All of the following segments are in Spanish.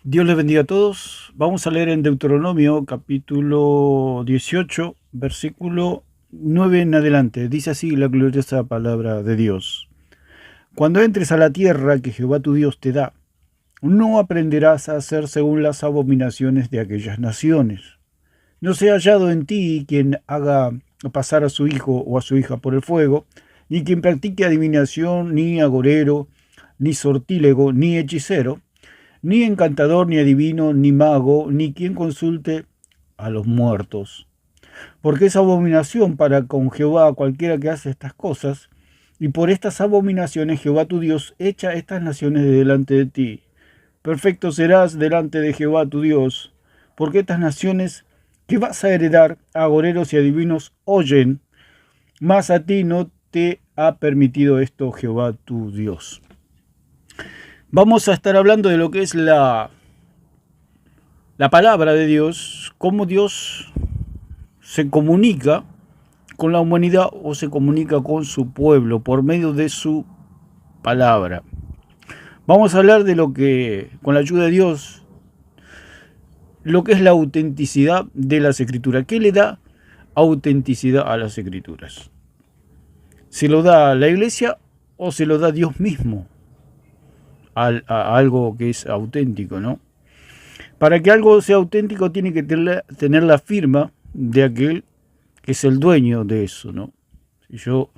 Dios les bendiga a todos. Vamos a leer en Deuteronomio capítulo 18, versículo 9 en adelante. Dice así la gloriosa palabra de Dios. Cuando entres a la tierra que Jehová tu Dios te da, no aprenderás a hacer según las abominaciones de aquellas naciones. No sea hallado en ti quien haga pasar a su hijo o a su hija por el fuego, ni quien practique adivinación, ni agorero, ni sortílego, ni hechicero, ni encantador, ni adivino, ni mago, ni quien consulte a los muertos. Porque es abominación para con Jehová cualquiera que hace estas cosas, y por estas abominaciones Jehová tu Dios echa estas naciones de delante de ti. Perfecto serás delante de Jehová tu Dios, porque estas naciones que vas a heredar a agoreros y adivinos oyen, mas a ti no te ha permitido esto Jehová tu Dios. Vamos a estar hablando de lo que es la palabra de Dios, cómo Dios se comunica con la humanidad o se comunica con su pueblo por medio de su palabra. Vamos a hablar de lo que, con la ayuda de Dios, lo que es la autenticidad de las escrituras. ¿Qué le da autenticidad a las escrituras? ¿Se lo da la iglesia o se lo da Dios mismo a algo que es auténtico, ¿no? Para que algo sea auténtico tiene que tener la firma de aquel que es el dueño de eso, ¿no? Si yo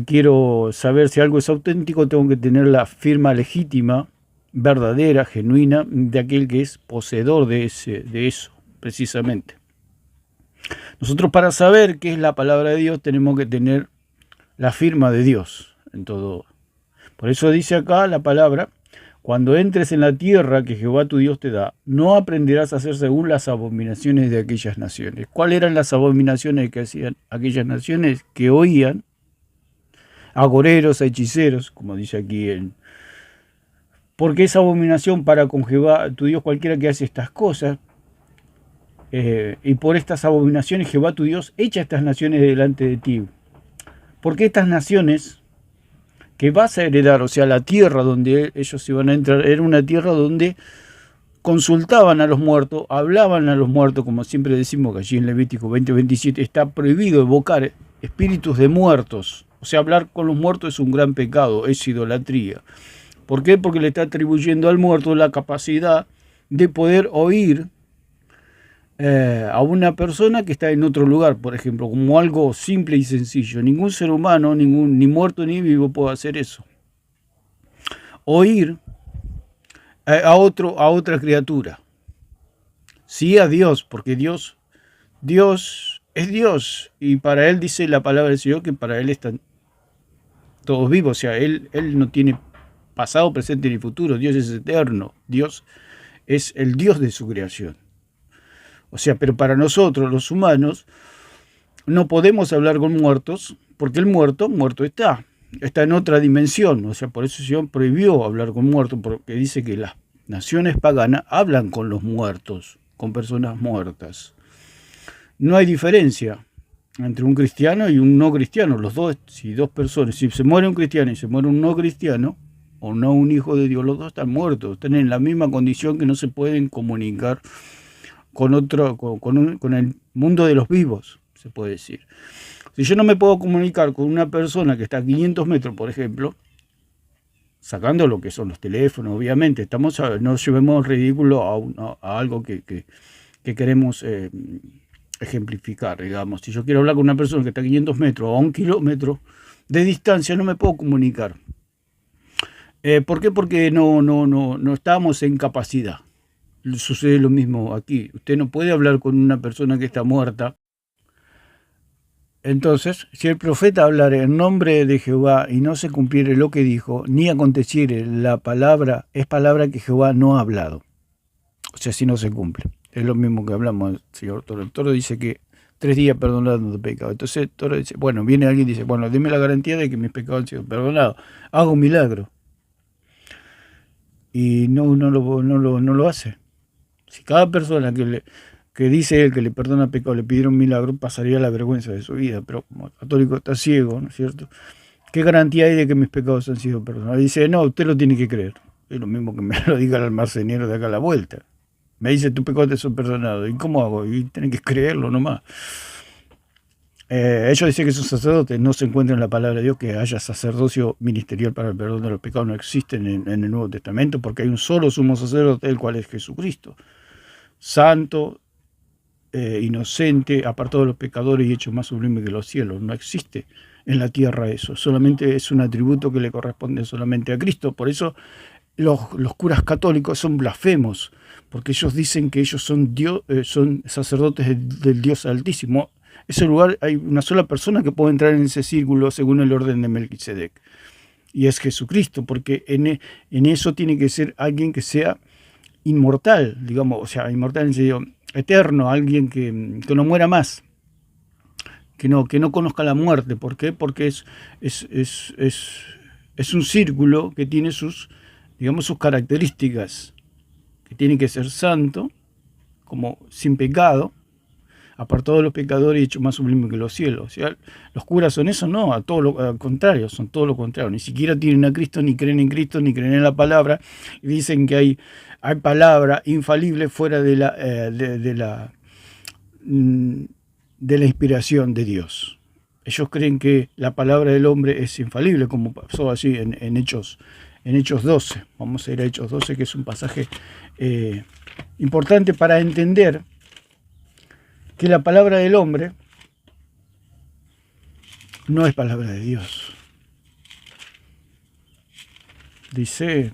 quiero saber si algo es auténtico, tengo que tener la firma legítima, verdadera, genuina, de aquel que es poseedor de eso, precisamente. Nosotros, para saber qué es la palabra de Dios, tenemos que tener la firma de Dios en todo. Por eso dice acá la palabra: cuando entres en la tierra que Jehová tu Dios te da, no aprenderás a hacer según las abominaciones de aquellas naciones. ¿Cuáles eran las abominaciones que hacían aquellas naciones? Que oían agoreros, a hechiceros, como dice aquí porque es abominación para con Jehová tu Dios cualquiera que hace estas cosas, y por estas abominaciones Jehová tu Dios echa estas naciones delante de ti. Porque estas naciones que vas a heredar, o sea, la tierra donde ellos iban a entrar, era una tierra donde consultaban a los muertos, hablaban a los muertos, como siempre decimos que allí en Levítico 20:27 está prohibido evocar espíritus de muertos. O sea, hablar con los muertos es un gran pecado, es idolatría. ¿Por qué? Porque le está atribuyendo al muerto la capacidad de poder oír a una persona que está en otro lugar, por ejemplo, como algo simple y sencillo. Ningún ser humano, ni muerto ni vivo puede hacer eso. Oír a otra criatura. Sí, a Dios, porque Dios es Dios, y para Él dice la palabra del Señor que para Él están todos vivos. O sea, Él no tiene pasado, presente ni futuro. Dios es eterno. Dios es el Dios de su creación. O sea, pero para nosotros, los humanos, no podemos hablar con muertos, porque el muerto está en otra dimensión. O sea, por eso el Señor prohibió hablar con muertos, porque dice que las naciones paganas hablan con los muertos, con personas muertas. No hay diferencia entre un cristiano y un no cristiano. Los dos, si dos personas, si se muere un cristiano y se muere un no cristiano, o no un hijo de Dios, los dos están muertos, están en la misma condición, que no se pueden comunicar con el mundo de los vivos, se puede decir. Si yo no me puedo comunicar con una persona que está a 500 metros, por ejemplo, sacando lo que son los teléfonos, obviamente, no llevemos ridículo a algo que queremos ejemplificar, digamos. Si yo quiero hablar con una persona que está a 500 metros o a 1 kilómetro de distancia, no me puedo comunicar. ¿Por qué? Porque no estamos en capacidad. Sucede lo mismo aquí. Usted no puede hablar con una persona que está muerta. Entonces, si el profeta hablare en nombre de Jehová y no se cumpliere lo que dijo, ni aconteciere la palabra, es palabra que Jehová no ha hablado. O sea, si no se cumple. Es lo mismo que hablamos del señor Toro. El Toro dice que 3 días perdonando de pecado. Entonces el Toro dice, bueno, viene alguien y dice, bueno, deme la garantía de que mis pecados han sido perdonados. Hago un milagro. Y no lo hace. Si cada persona que dice él que le perdona pecado le pidiera un milagro, pasaría la vergüenza de su vida. Pero como el católico está ciego, ¿no es cierto? ¿Qué garantía hay de que mis pecados han sido perdonados? Y dice, no, usted lo tiene que creer. es lo mismo que me lo diga el almacenero de acá a la vuelta. Me dice, tus pecados te son perdonados. ¿Y cómo hago? Y tienen que creerlo nomás. Ellos dicen que sus sacerdotes no se encuentran en la palabra de Dios, que haya sacerdocio ministerial para el perdón de los pecados, no existen en el Nuevo Testamento, porque hay un solo sumo sacerdote, el cual es Jesucristo, santo, inocente, apartado de los pecadores y hecho más sublime que los cielos. No existe en la tierra eso, solamente es un atributo que le corresponde solamente a Cristo. Por eso los curas católicos son blasfemos, porque ellos dicen que ellos son sacerdotes del Dios Altísimo. Ese lugar hay una sola persona que puede entrar en ese círculo según el orden de Melquisedec, y es Jesucristo, porque en eso tiene que ser alguien que sea inmortal, digamos, o sea, inmortal en sentido eterno, alguien que no muera más, que no conozca la muerte. ¿Por qué? Porque es un círculo que tiene sus características, que tiene que ser santo, como sin pecado, apartado de los pecadores y hecho más sublime que los cielos. O sea, los curas son eso, no, al contrario, son todo lo contrario. Ni siquiera tienen a Cristo, ni creen en Cristo, ni creen en la palabra, y dicen que hay palabra infalible fuera de la inspiración de Dios. Ellos creen que la palabra del hombre es infalible, como pasó así en Hechos 12. Vamos a ir a Hechos 12, que es un pasaje importante para entender que la palabra del hombre no es palabra de Dios. Dice,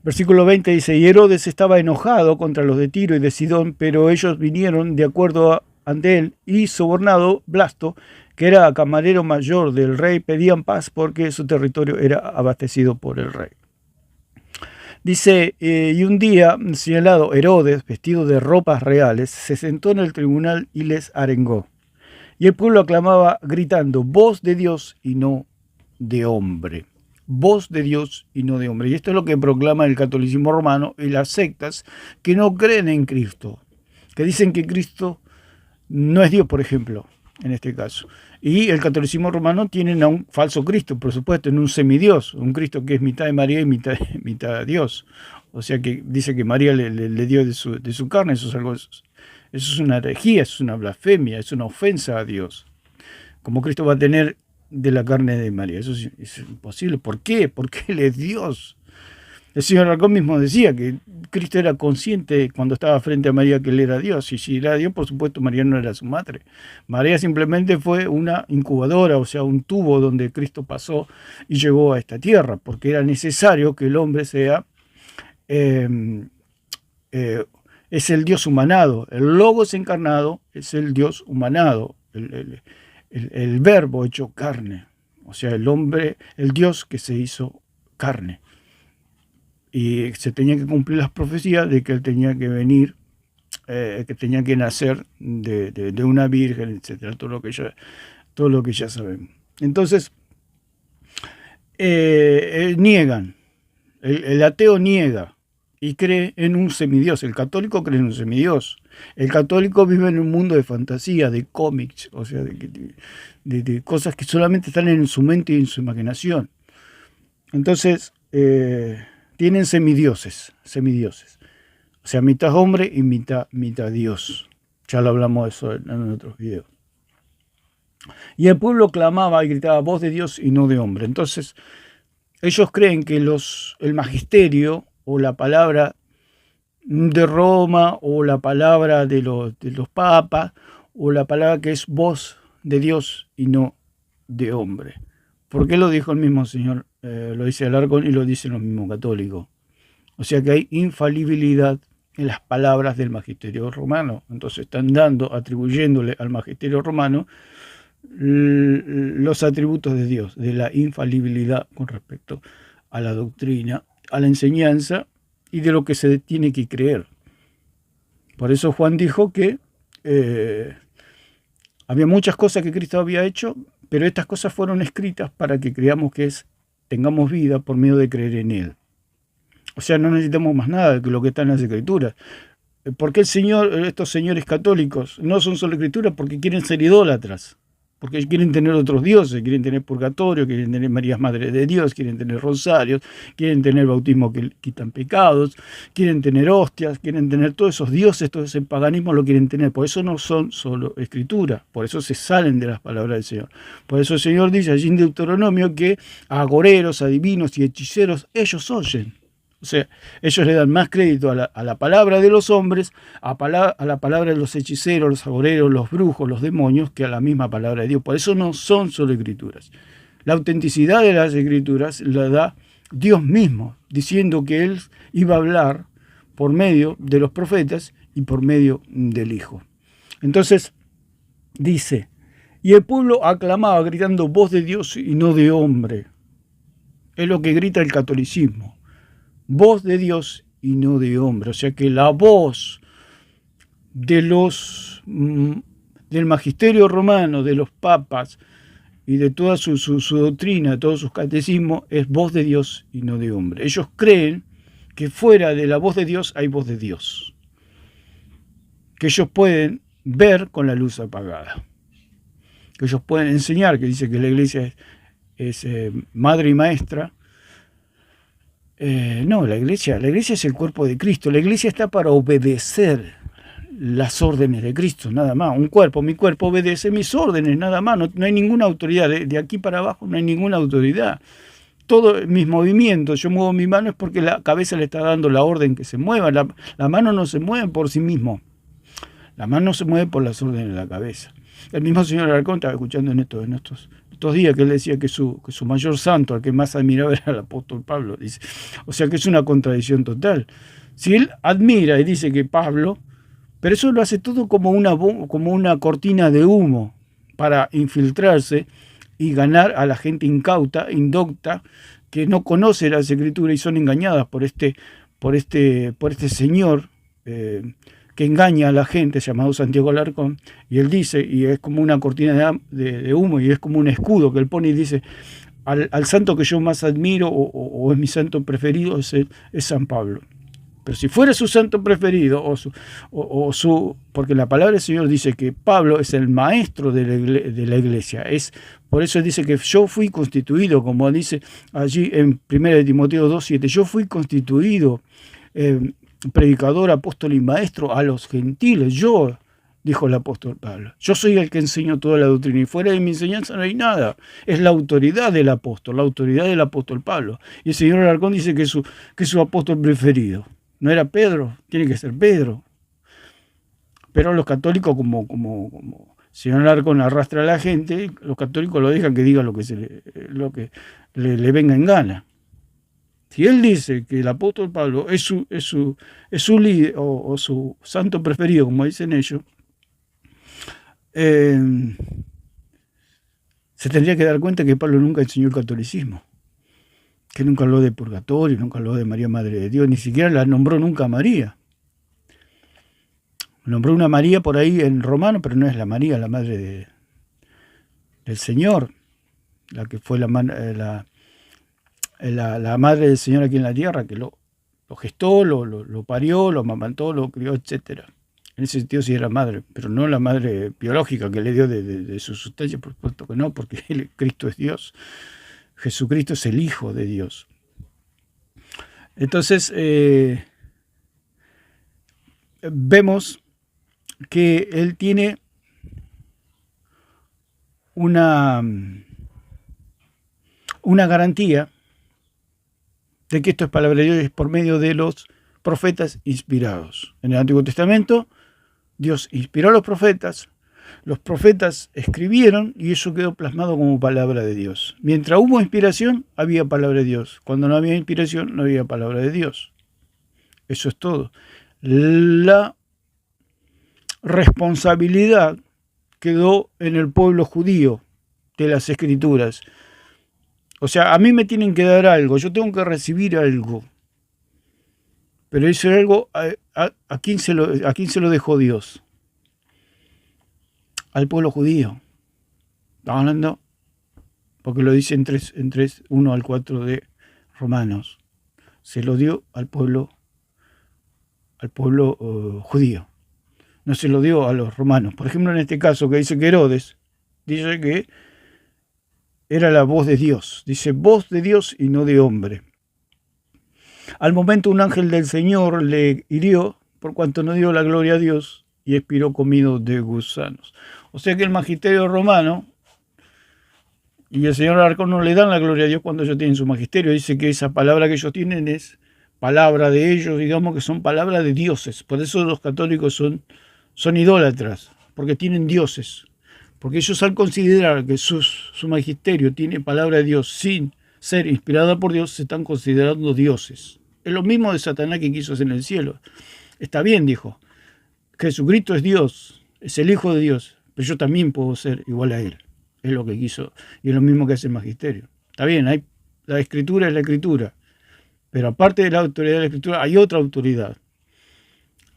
versículo 20 dice, y Herodes estaba enojado contra los de Tiro y de Sidón, pero ellos vinieron de acuerdo ante él, y sobornado Blasto, que era camarero mayor del rey, pedían paz porque su territorio era abastecido por el rey. Dice, y un día señalado, Herodes, vestido de ropas reales, se sentó en el tribunal y les arengó. Y el pueblo aclamaba gritando, voz de Dios y no de hombre. Voz de Dios y no de hombre. Y esto es lo que proclama el catolicismo romano y las sectas que no creen en Cristo, que dicen que Cristo no es Dios, por ejemplo, en este caso. Y el catolicismo romano tienen a un falso Cristo, por supuesto, en un semidios, un Cristo que es mitad de María y mitad Dios. O sea que dice que María le dio de su carne. Eso es una herejía, eso es una blasfemia, es una ofensa a Dios. Como Cristo va a tener de la carne de María, eso es imposible. ¿Por qué? Porque Él es Dios. El señor Arcón mismo decía que Cristo era consciente cuando estaba frente a María que Él era Dios, y si era Dios, por supuesto, María no era su madre. María simplemente fue una incubadora, o sea, un tubo donde Cristo pasó y llegó a esta tierra, porque era necesario que el hombre sea, es el Dios humanado. El Logos encarnado es el Dios humanado, el verbo hecho carne, o sea, el hombre, el Dios que se hizo carne. Y se tenían que cumplir las profecías de que Él tenía que venir, que tenía que nacer de una virgen, etcétera, todo lo que ya sabemos. Entonces, niegan, el ateo niega y cree en un semidios. El católico cree en un semidios. El católico vive en un mundo de fantasía, de cómics, o sea, de cosas que solamente están en su mente y en su imaginación. Entonces, tienen semidioses. O sea, mitad hombre y mitad Dios. Ya lo hablamos de eso en otros videos. Y el pueblo clamaba y gritaba, voz de Dios y no de hombre. Entonces, ellos creen que el magisterio o la palabra de Roma o la palabra de los papas o la palabra que es voz de Dios y no de hombre. ¿Por qué lo dijo el mismo Señor? Lo dice Alarcón y lo dicen los mismos católicos. O sea que hay infalibilidad en las palabras del magisterio romano. Entonces están atribuyéndole al magisterio romano los atributos de Dios, de la infalibilidad con respecto a la doctrina, a la enseñanza y de lo que se tiene que creer. Por eso Juan dijo que había muchas cosas que Cristo había hecho, pero estas cosas fueron escritas para que creamos tengamos vida por medio de creer en Él. O sea, no necesitamos más nada que lo que está en las Escrituras. ¿Por qué estos señores católicos no son solo Escrituras? Porque quieren ser idólatras. porque quieren tener otros dioses, quieren tener purgatorio, quieren tener María Madre de Dios, quieren tener rosarios, quieren tener bautismo que quitan pecados, quieren tener hostias, quieren tener todos esos dioses, todo ese paganismo lo quieren tener. Por eso no son solo escritura, por eso se salen de las palabras del Señor. Por eso el Señor dice allí en Deuteronomio que a agoreros, adivinos y hechiceros ellos oyen. O sea, ellos le dan más crédito a la palabra de los hombres, a la palabra de los hechiceros, los agoreros, los brujos, los demonios, que a la misma palabra de Dios. Por eso no son solo escrituras. La autenticidad de las escrituras la da Dios mismo, diciendo que Él iba a hablar por medio de los profetas y por medio del Hijo. Entonces, dice, y el pueblo aclamaba gritando voz de Dios y no de hombre. Es lo que grita el catolicismo. Voz de Dios y no de hombre. O sea que la voz de del magisterio romano, de los papas y de toda su doctrina, todos sus catecismos, es voz de Dios y no de hombre. Ellos creen que fuera de la voz de Dios hay voz de Dios, que ellos pueden ver con la luz apagada, que ellos pueden enseñar, que dice que la iglesia es madre y maestra. No, la iglesia es el cuerpo de Cristo. La iglesia está para obedecer las órdenes de Cristo, nada más. Mi cuerpo obedece mis órdenes, nada más. No hay ninguna autoridad. De aquí para abajo no hay ninguna autoridad. Todos mis movimientos, yo muevo mi mano es porque la cabeza le está dando la orden que se mueva. La mano no se mueve por sí mismo. La mano se mueve por las órdenes de la cabeza. El mismo señor Alarcón estaba escuchando en estos días que él decía que su mayor santo, al que más admiraba, era el apóstol Pablo. Dice. O sea que es una contradicción total. Si él admira y dice que Pablo, pero eso lo hace todo como una cortina de humo para infiltrarse y ganar a la gente incauta, indocta, que no conoce las escrituras y son engañadas por este señor que engaña a la gente, llamado Santiago Alarcón, y él dice, y es como una cortina de humo, y es como un escudo que él pone y dice, al santo que yo más admiro, o es mi santo preferido, es San Pablo. Pero si fuera su santo preferido, porque la palabra del Señor dice que Pablo es el maestro de la iglesia, por eso dice que yo fui constituido, como dice allí en 1 Timoteo 2:7, yo fui constituido predicador, apóstol y maestro a los gentiles. Yo, dijo el apóstol Pablo, yo soy el que enseño toda la doctrina y fuera de mi enseñanza no hay nada. Es la autoridad del apóstol Pablo. Y el señor Alarcón dice que es su apóstol preferido. No era Pedro, tiene que ser Pedro. Pero los católicos, como el señor Alarcón arrastra a la gente, los católicos lo dejan que diga lo que le venga en gana. Si él dice que el apóstol Pablo es su líder o su santo preferido, como dicen ellos, se tendría que dar cuenta que Pablo nunca enseñó el catolicismo, que nunca habló de purgatorio, nunca habló de María Madre de Dios, ni siquiera la nombró nunca a María. Nombró una María por ahí en romano, pero no es la María, la madre del Señor, la que fue la madre del Señor aquí en la tierra, que lo gestó, lo parió, lo amamantó, lo crió, etc. En ese sentido sí era madre, pero no la madre biológica que le dio de su sustancia, por supuesto que no, porque Cristo es Dios. Jesucristo es el Hijo de Dios. Entonces, vemos que él tiene una garantía de que esto es palabra de Dios por medio de los profetas inspirados. En el Antiguo Testamento, Dios inspiró a los profetas escribieron y eso quedó plasmado como palabra de Dios. Mientras hubo inspiración, había palabra de Dios. Cuando no había inspiración, no había palabra de Dios. Eso es todo. La responsabilidad quedó en el pueblo judío de las Escrituras. O sea, a mí me tienen que dar algo, yo tengo que recibir algo. Pero ese algo, ¿a quién se lo dejó Dios? Al pueblo judío. Estamos hablando, porque lo dice en 1 al 4 de Romanos. Se lo dio al pueblo judío. No se lo dio a los romanos. Por ejemplo, en este caso que dice que Herodes, dice que era la voz de Dios. Dice voz de Dios y no de hombre. Al momento un ángel del Señor le hirió por cuanto no dio la gloria a Dios y expiró comido de gusanos. O sea que el magisterio romano y el señor Alarcón no le dan la gloria a Dios cuando ellos tienen su magisterio. Dice que esa palabra que ellos tienen es palabra de ellos, digamos que son palabras de dioses. Por eso los católicos son idólatras, porque tienen dioses. Porque ellos al considerar que su magisterio tiene palabra de Dios sin ser inspirada por Dios, se están considerando dioses. Es lo mismo de Satanás que quiso hacer en el cielo. Está bien, dijo. Jesucristo es Dios, es el Hijo de Dios, pero yo también puedo ser igual a Él. Es lo que quiso. Y es lo mismo que hace el magisterio. Está bien, la escritura es la escritura. Pero aparte de la autoridad de la escritura, hay otra autoridad.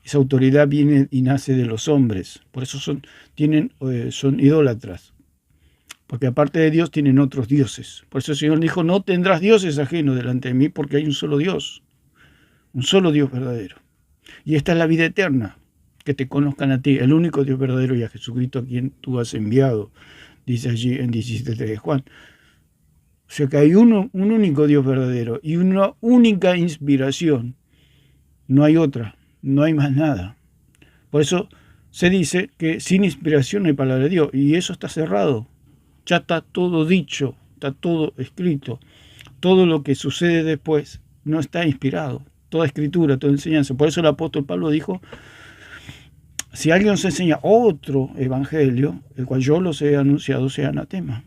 Esa autoridad viene y nace de los hombres. Por eso son idólatras. Porque aparte de Dios tienen otros dioses. Por eso el Señor dijo, no tendrás dioses ajenos delante de mí, porque hay un solo Dios. Un solo Dios verdadero. Y esta es la vida eterna, que te conozcan a ti, el único Dios verdadero, y a Jesucristo a quien tú has enviado, dice allí en 17 de Juan. O sea que hay un único Dios verdadero y una única inspiración. No hay otra, no hay más nada. Por eso se dice que sin inspiración no hay palabra de Dios, y eso está cerrado. Ya está todo dicho, está todo escrito. Todo lo que sucede después no está inspirado. Toda escritura, toda enseñanza. Por eso el apóstol Pablo dijo, si alguien os enseña otro evangelio, el cual yo los he anunciado, sea anatema.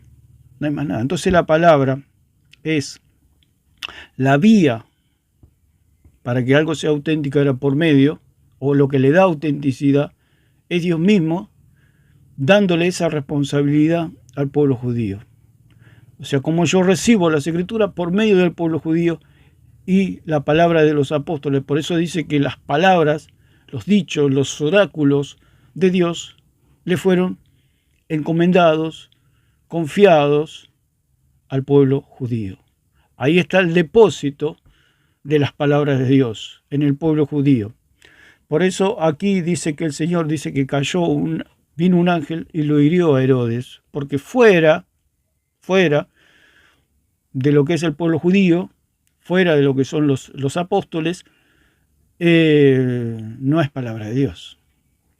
No hay más nada. Entonces la palabra es la vía para que algo sea auténtico, era por medio, o lo que le da autenticidad, es Dios mismo dándole esa responsabilidad al pueblo judío. O sea, como yo recibo las escrituras por medio del pueblo judío y la palabra de los apóstoles. Por eso dice que las palabras, los dichos, los oráculos de Dios le fueron encomendados, confiados al pueblo judío. Ahí está el depósito de las palabras de Dios en el pueblo judío. Por eso aquí dice que el Señor dice que vino un ángel y lo hirió a Herodes, porque fuera de lo que es el pueblo judío, fuera de lo que son los apóstoles, no es palabra de Dios.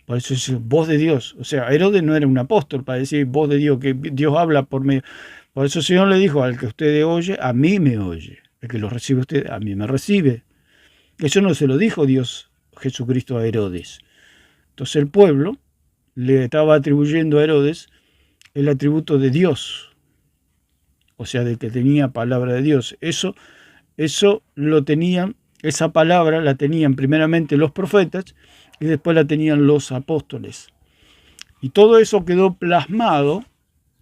Por eso es voz de Dios. O sea, Herodes no era un apóstol para decir voz de Dios, que Dios habla por medio. Por eso el Señor le dijo, al que usted oye, a mí me oye. El que lo recibe usted, a mí me recibe. Eso no se lo dijo Dios Jesucristo a Herodes. Entonces el pueblo le estaba atribuyendo a Herodes el atributo de Dios. O sea, de que tenía palabra de Dios. Eso lo tenían, esa palabra la tenían primeramente los profetas y después la tenían los apóstoles. Y todo eso quedó plasmado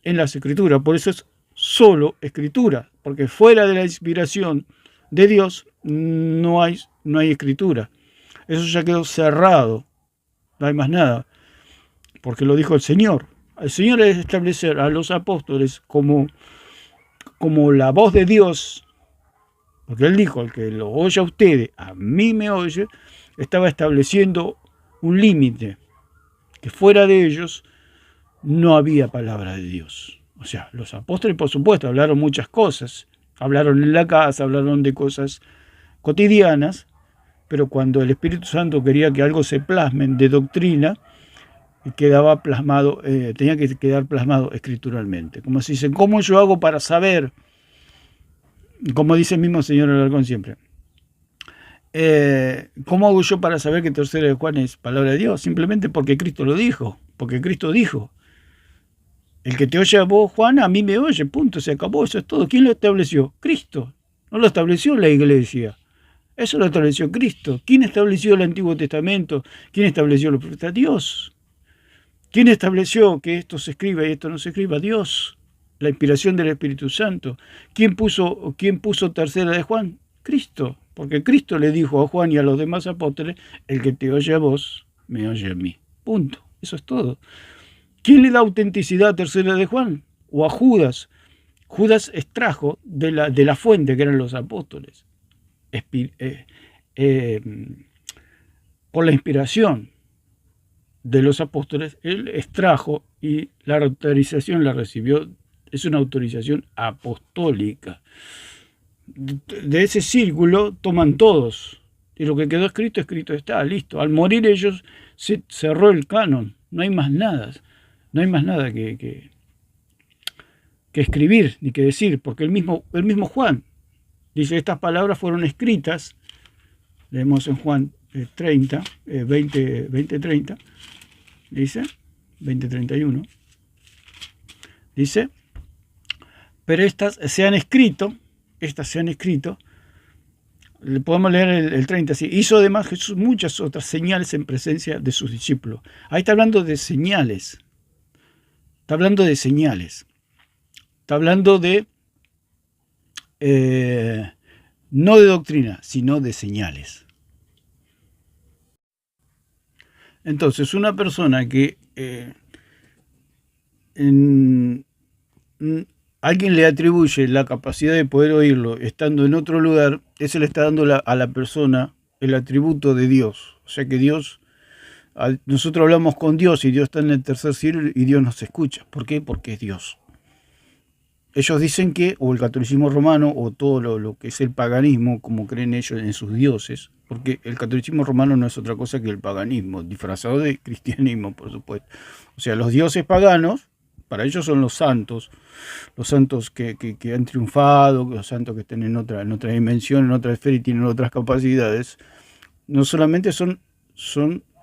en las escrituras. Por eso es solo escritura, porque fuera de la inspiración de Dios no hay escritura. Eso ya quedó cerrado, no hay más nada, porque lo dijo el Señor. El Señor es establecer a los apóstoles como la voz de Dios, porque Él dijo, el que lo oye a ustedes, a mí me oye, estaba estableciendo un límite, que fuera de ellos no había palabra de Dios. O sea, los apóstoles, por supuesto, hablaron muchas cosas, hablaron en la casa, hablaron de cosas cotidianas, pero cuando el Espíritu Santo quería que algo se plasme de doctrina, quedaba plasmado, tenía que quedar plasmado escrituralmente. Como se dice, ¿cómo yo hago para saber? Como dice el mismo señor Alarcón siempre. ¿Cómo hago yo para saber que tercera de Juan es palabra de Dios? Simplemente porque Cristo lo dijo, porque Cristo dijo. El que te oye a vos, Juan, a mí me oye, punto, se acabó, eso es todo. ¿Quién lo estableció? Cristo. No lo estableció la iglesia. Eso lo estableció Cristo. ¿Quién estableció el Antiguo Testamento? ¿Quién estableció los profetas? Dios. ¿Quién estableció que esto se escriba y esto no se escriba? Dios. La inspiración del Espíritu Santo. ¿Quién puso tercera de Juan? Cristo. Porque Cristo le dijo a Juan y a los demás apóstoles, el que te oye a vos, me oye a mí. Punto. Eso es todo. ¿Quién le da autenticidad a tercera de Juan? O a Judas. Judas extrajo de la fuente que eran los apóstoles. Por la inspiración de los apóstoles, él extrajo y la autorización la recibió, es una autorización apostólica. De ese círculo toman todos, y lo que quedó escrito, escrito está, listo. Al morir ellos se cerró el canon, no hay más nada, no hay más nada que escribir ni que decir, porque el mismo Juan dice, estas palabras fueron escritas, leemos en Juan 30, 20:30, dice, 20:31, dice, pero estas se han escrito, podemos leer el 30, así, hizo además Jesús muchas otras señales en presencia de sus discípulos. Ahí está hablando de señales, está hablando de no de doctrina, sino de señales. Entonces, una persona que alguien le atribuye la capacidad de poder oírlo estando en otro lugar, ese le está dando a la persona el atributo de Dios. O sea que Dios, nosotros hablamos con Dios y Dios está en el tercer cielo y Dios nos escucha. ¿Por qué? Porque es Dios. Ellos dicen que, o el catolicismo romano, o todo lo que es el paganismo, como creen ellos en sus dioses, porque el catolicismo romano no es otra cosa que el paganismo, disfrazado de cristianismo, por supuesto. O sea, los dioses paganos, para ellos son los santos que han triunfado, los santos que están en otra dimensión, en otra esfera y tienen otras capacidades. No solamente son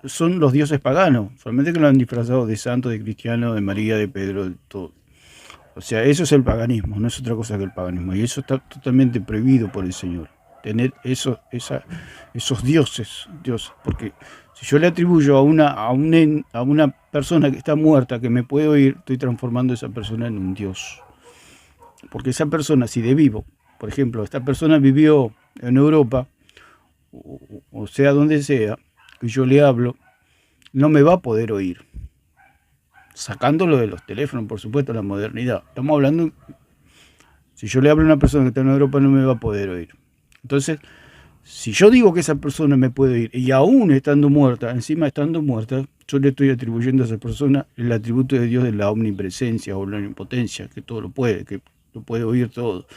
los dioses paganos, solamente que lo han disfrazado de santos, de cristianos, de María, de Pedro, de todo. O sea, eso es el paganismo, no es otra cosa que el paganismo. Y eso está totalmente prohibido por el Señor. Tener esos dioses. Porque si yo le atribuyo a una persona que está muerta, que me puede oír, estoy transformando a esa persona en un Dios. Porque esa persona, si de vivo, por ejemplo, esta persona vivió en Europa, o sea, donde sea, y yo le hablo, no me va a poder oír. Sacándolo de los teléfonos, por supuesto, la modernidad. Estamos hablando, si yo le hablo a una persona que está en Europa, no me va a poder oír. Entonces, si yo digo que esa persona me puede oír, y aún estando muerta, encima estando muerta, yo le estoy atribuyendo a esa persona el atributo de Dios de la omnipresencia o la omnipotencia, que todo lo puede, que lo puede oír todo.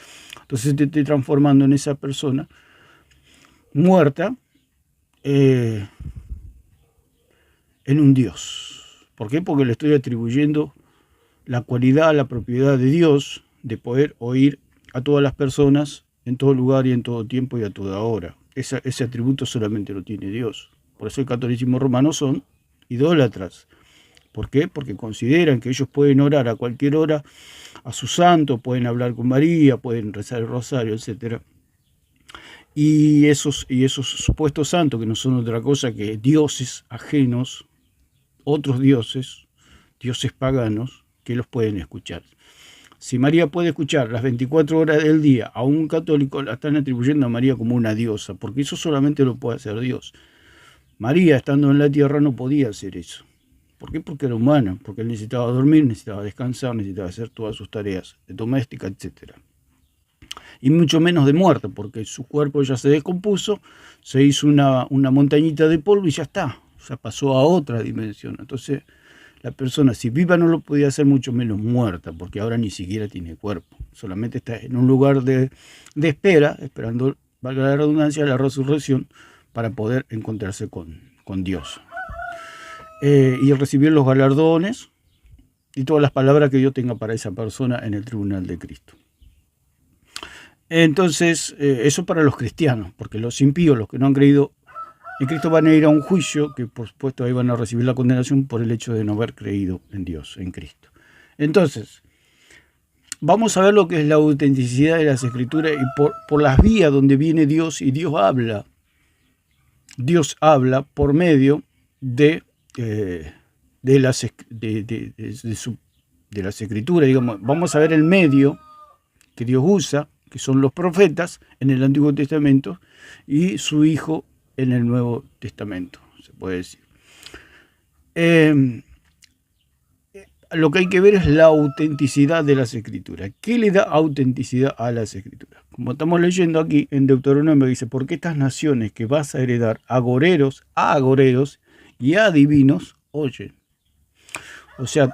Entonces te estoy transformando en esa persona muerta en un Dios. ¿Por qué? Porque le estoy atribuyendo la cualidad, la propiedad de Dios de poder oír a todas las personas en todo lugar y en todo tiempo y a toda hora. Ese atributo solamente lo tiene Dios. Por eso el catolicismo romano son idólatras. ¿Por qué? Porque consideran que ellos pueden orar a cualquier hora a su santo, pueden hablar con María, pueden rezar el rosario, etc. Y esos supuestos santos, que no son otra cosa que dioses ajenos, otros dioses paganos, que los pueden escuchar. Si María puede escuchar las 24 horas del día a un católico, la están atribuyendo a María como una diosa, porque eso solamente lo puede hacer Dios. María, estando en la tierra, no podía hacer eso. ¿Por qué? Porque era humana, porque él necesitaba dormir, necesitaba descansar, necesitaba hacer todas sus tareas domésticas, etc. Y mucho menos de muerte, porque su cuerpo ya se descompuso, se hizo una montañita de polvo y ya está. O sea, pasó a otra dimensión. Entonces, la persona, si viva, no lo podía hacer, mucho menos muerta, porque ahora ni siquiera tiene cuerpo. Solamente está en un lugar de espera, esperando, valga la redundancia, la resurrección, para poder encontrarse con Dios. Y recibir los galardones y todas las palabras que Dios tenga para esa persona en el tribunal de Cristo. Entonces, eso para los cristianos, porque los impíos, los que no han creído en Cristo, van a ir a un juicio que, por supuesto, ahí van a recibir la condenación por el hecho de no haber creído en Dios, en Cristo. Entonces, vamos a ver lo que es la autenticidad de las Escrituras y por las vías donde viene Dios, y Dios habla. Dios habla por medio de las Escrituras, digamos. Vamos a ver el medio que Dios usa, que son los profetas en el Antiguo Testamento, y su Hijo en el Nuevo Testamento, se puede decir. Lo que hay que ver es la autenticidad de las Escrituras. ¿Qué le da autenticidad a las Escrituras? Como estamos leyendo aquí en Deuteronomio, dice, porque estas naciones que vas a heredar, agoreros y adivinos, oyen. O sea,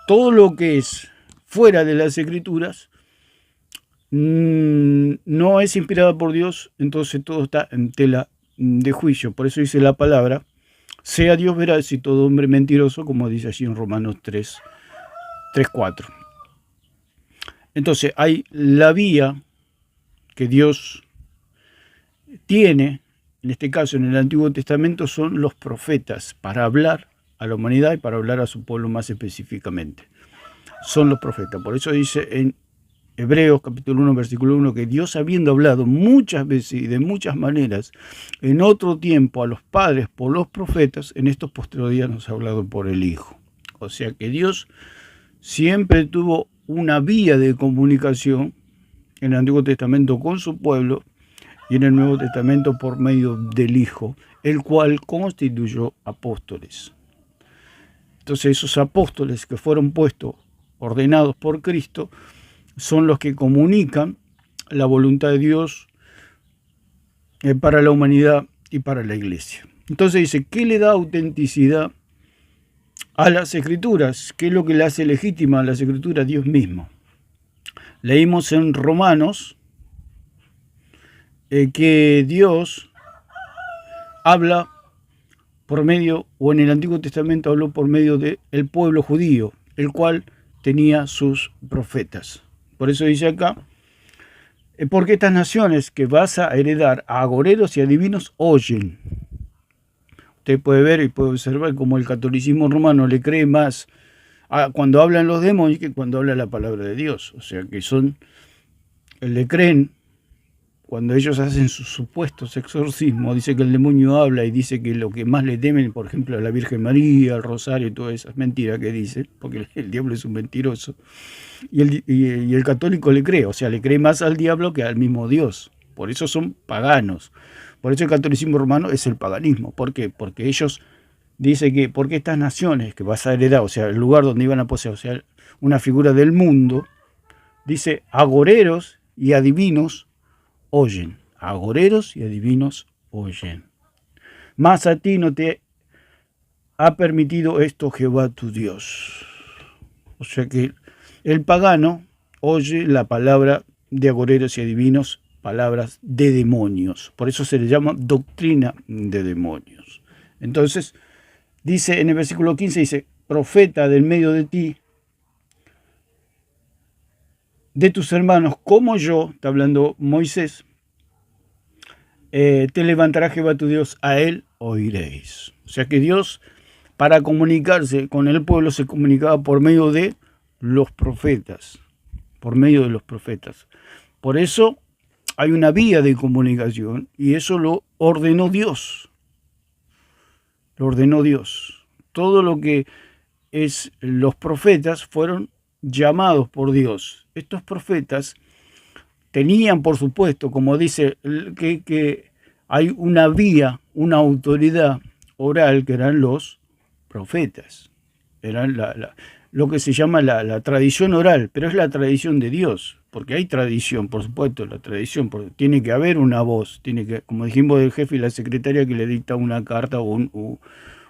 todo lo que es fuera de las Escrituras no es inspirada por Dios, entonces todo está en tela de juicio. Por eso dice la palabra, sea Dios veraz y todo hombre mentiroso, como dice allí en Romanos 3:4. Entonces hay la vía que Dios tiene, en este caso en el Antiguo Testamento, son los profetas, para hablar a la humanidad y para hablar a su pueblo más específicamente. Son los profetas. Por eso dice en Hebreos capítulo 1, versículo 1, que Dios, habiendo hablado muchas veces y de muchas maneras en otro tiempo a los padres por los profetas, en estos postreros días nos ha hablado por el Hijo. O sea que Dios siempre tuvo una vía de comunicación en el Antiguo Testamento con su pueblo y en el Nuevo Testamento por medio del Hijo, el cual constituyó apóstoles. Entonces esos apóstoles que fueron puestos, ordenados por Cristo, son los que comunican la voluntad de Dios para la humanidad y para la iglesia. Entonces dice, ¿qué le da autenticidad a las Escrituras? ¿Qué es lo que le hace legítima a las Escrituras? Dios mismo. Leímos en Romanos que Dios habla por medio, o en el Antiguo Testamento habló por medio del pueblo judío, el cual tenía sus profetas. Por eso dice acá, porque estas naciones que vas a heredar a agoreros y adivinos oyen. Usted puede ver y puede observar cómo el catolicismo romano le cree más cuando hablan los demonios que cuando habla la palabra de Dios. O sea que le creen cuando ellos hacen sus supuestos exorcismos. Dice que el demonio habla y dice que lo que más le temen, por ejemplo, a la Virgen María, al Rosario y todas esas mentiras que dice, porque el diablo es un mentiroso. Y el católico le cree, o sea, le cree más al diablo que al mismo Dios. Por eso son paganos. Por eso el catolicismo romano es el paganismo. ¿Por qué? Porque ellos dicen que, porque estas naciones que vas a heredar, o sea, el lugar donde iban a poseer, o sea, una figura del mundo, dice, agoreros y adivinos oyen. Agoreros y adivinos oyen. Mas a ti no te ha permitido esto Jehová tu Dios. O sea que el pagano oye la palabra de agoreros y adivinos, palabras de demonios. Por eso se le llama doctrina de demonios. Entonces, dice en el versículo 15, dice, profeta del medio de ti, de tus hermanos como yo, está hablando Moisés, te levantará Jehová tu Dios, a él oiréis. O sea que Dios, para comunicarse con el pueblo, se comunicaba por medio de los profetas, por medio de los profetas. Por eso hay una vía de comunicación y eso lo ordenó Dios. Lo ordenó Dios. Todo lo que es los profetas fueron llamados por Dios. Estos profetas tenían, por supuesto, como dice, que hay una vía, una autoridad oral que eran los profetas. Eran lo que se llama la tradición oral, pero es la tradición de Dios, porque hay tradición, por supuesto, la tradición, porque tiene que haber una voz, tiene que, como dijimos del jefe y la secretaria que le dicta una carta o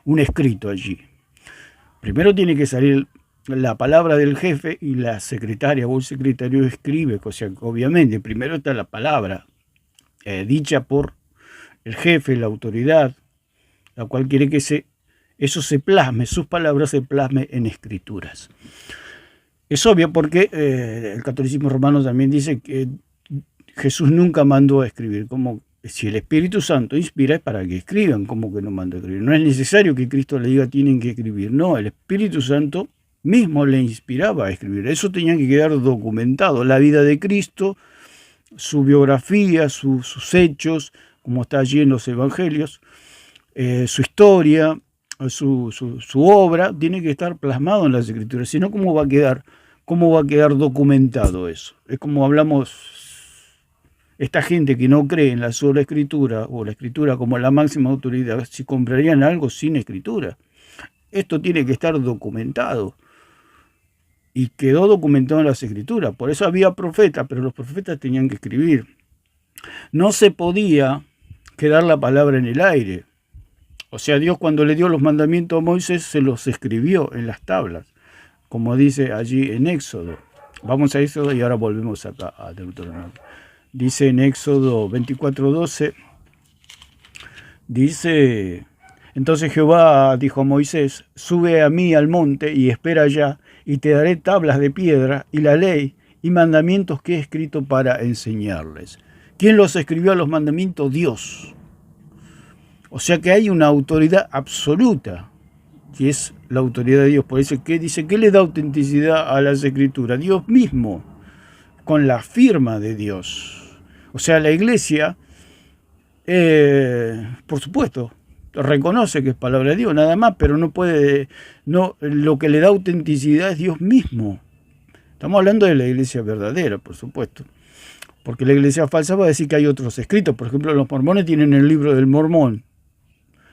un escrito allí. Primero tiene que salir la palabra del jefe y la secretaria o el secretario escribe, o sea, obviamente, primero está la palabra dicha por el jefe, la autoridad, la cual quiere que eso se plasme, sus palabras se plasme en escrituras. Es obvio porque el catolicismo romano también dice que Jesús nunca mandó a escribir, como si el Espíritu Santo inspira es para que escriban, como que no manda a escribir. No es necesario que Cristo le diga tienen que escribir, no, el Espíritu Santo mismo le inspiraba a escribir. Eso tenía que quedar documentado, la vida de Cristo, su biografía, sus hechos, como está allí en los evangelios, su historia, su obra, tiene que estar plasmado en las escrituras, si no, ¿cómo va a quedar documentado eso? Es como hablamos, esta gente que no cree en la sola escritura, o la escritura como la máxima autoridad, si comprarían algo sin escritura. Esto tiene que estar documentado. Y quedó documentado en las escrituras. Por eso había profetas, pero los profetas tenían que escribir. No se podía quedar la palabra en el aire. O sea, Dios cuando le dio los mandamientos a Moisés se los escribió en las tablas, como dice allí en Éxodo. Vamos a Éxodo y ahora volvemos acá a Deuteronomio. Dice en Éxodo 24:12, dice: entonces Jehová dijo a Moisés: sube a mí al monte y espera allá, y te daré tablas de piedra y la ley y mandamientos que he escrito para enseñarles. ¿Quién los escribió a los mandamientos? Dios. O sea que hay una autoridad absoluta, que es la autoridad de Dios. Por eso que dice que le da autenticidad a las escrituras. Dios mismo, con la firma de Dios. O sea, la iglesia, por supuesto, reconoce que es palabra de Dios, nada más, pero no puede, no, lo que le da autenticidad es Dios mismo. Estamos hablando de la iglesia verdadera, por supuesto. Porque la iglesia falsa va a decir que hay otros escritos. Por ejemplo, los mormones tienen el libro del Mormón.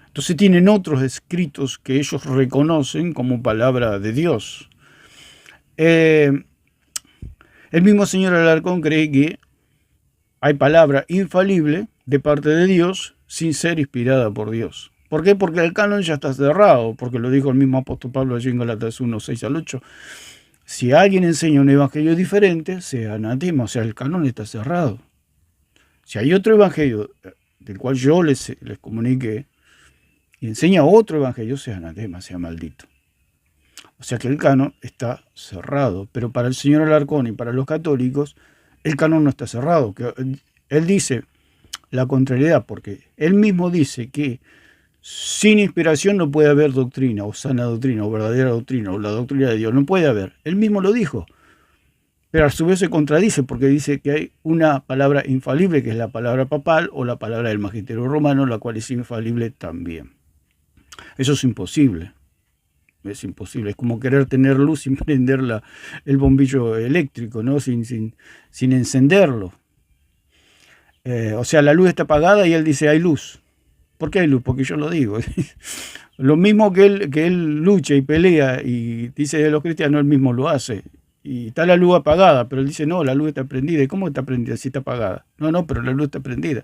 Entonces tienen otros escritos que ellos reconocen como palabra de Dios. El mismo señor Alarcón cree que hay palabra infalible de parte de Dios sin ser inspirada por Dios. ¿Por qué? Porque el canon ya está cerrado, porque lo dijo el mismo apóstol Pablo allí en Galatas 1, 6 al 8. Si alguien enseña un evangelio diferente, sea anatema, o sea, el canon está cerrado. Si hay otro evangelio del cual yo les comuniqué, y enseña otro evangelio, sea anatema, sea maldito. O sea que el canon está cerrado. Pero para el señor Alarcón y para los católicos, el canon no está cerrado. Él dice la contrariedad, porque él mismo dice que sin inspiración no puede haber doctrina, o sana doctrina, o verdadera doctrina, o la doctrina de Dios. No puede haber. Él mismo lo dijo. Pero a su vez se contradice, porque dice que hay una palabra infalible, que es la palabra papal, o la palabra del magisterio romano, la cual es infalible también. Eso es imposible. Es imposible. Es como querer tener luz sin prender el bombillo eléctrico, ¿no? Sin encenderlo. O sea, la luz está apagada y él dice hay luz. ¿Por qué hay luz? Porque yo lo digo. Lo mismo que él lucha y pelea y dice de los cristianos, él mismo lo hace. Y está la luz apagada, pero él dice, no, la luz está prendida. ¿Y cómo está prendida si está apagada? No, pero la luz está prendida.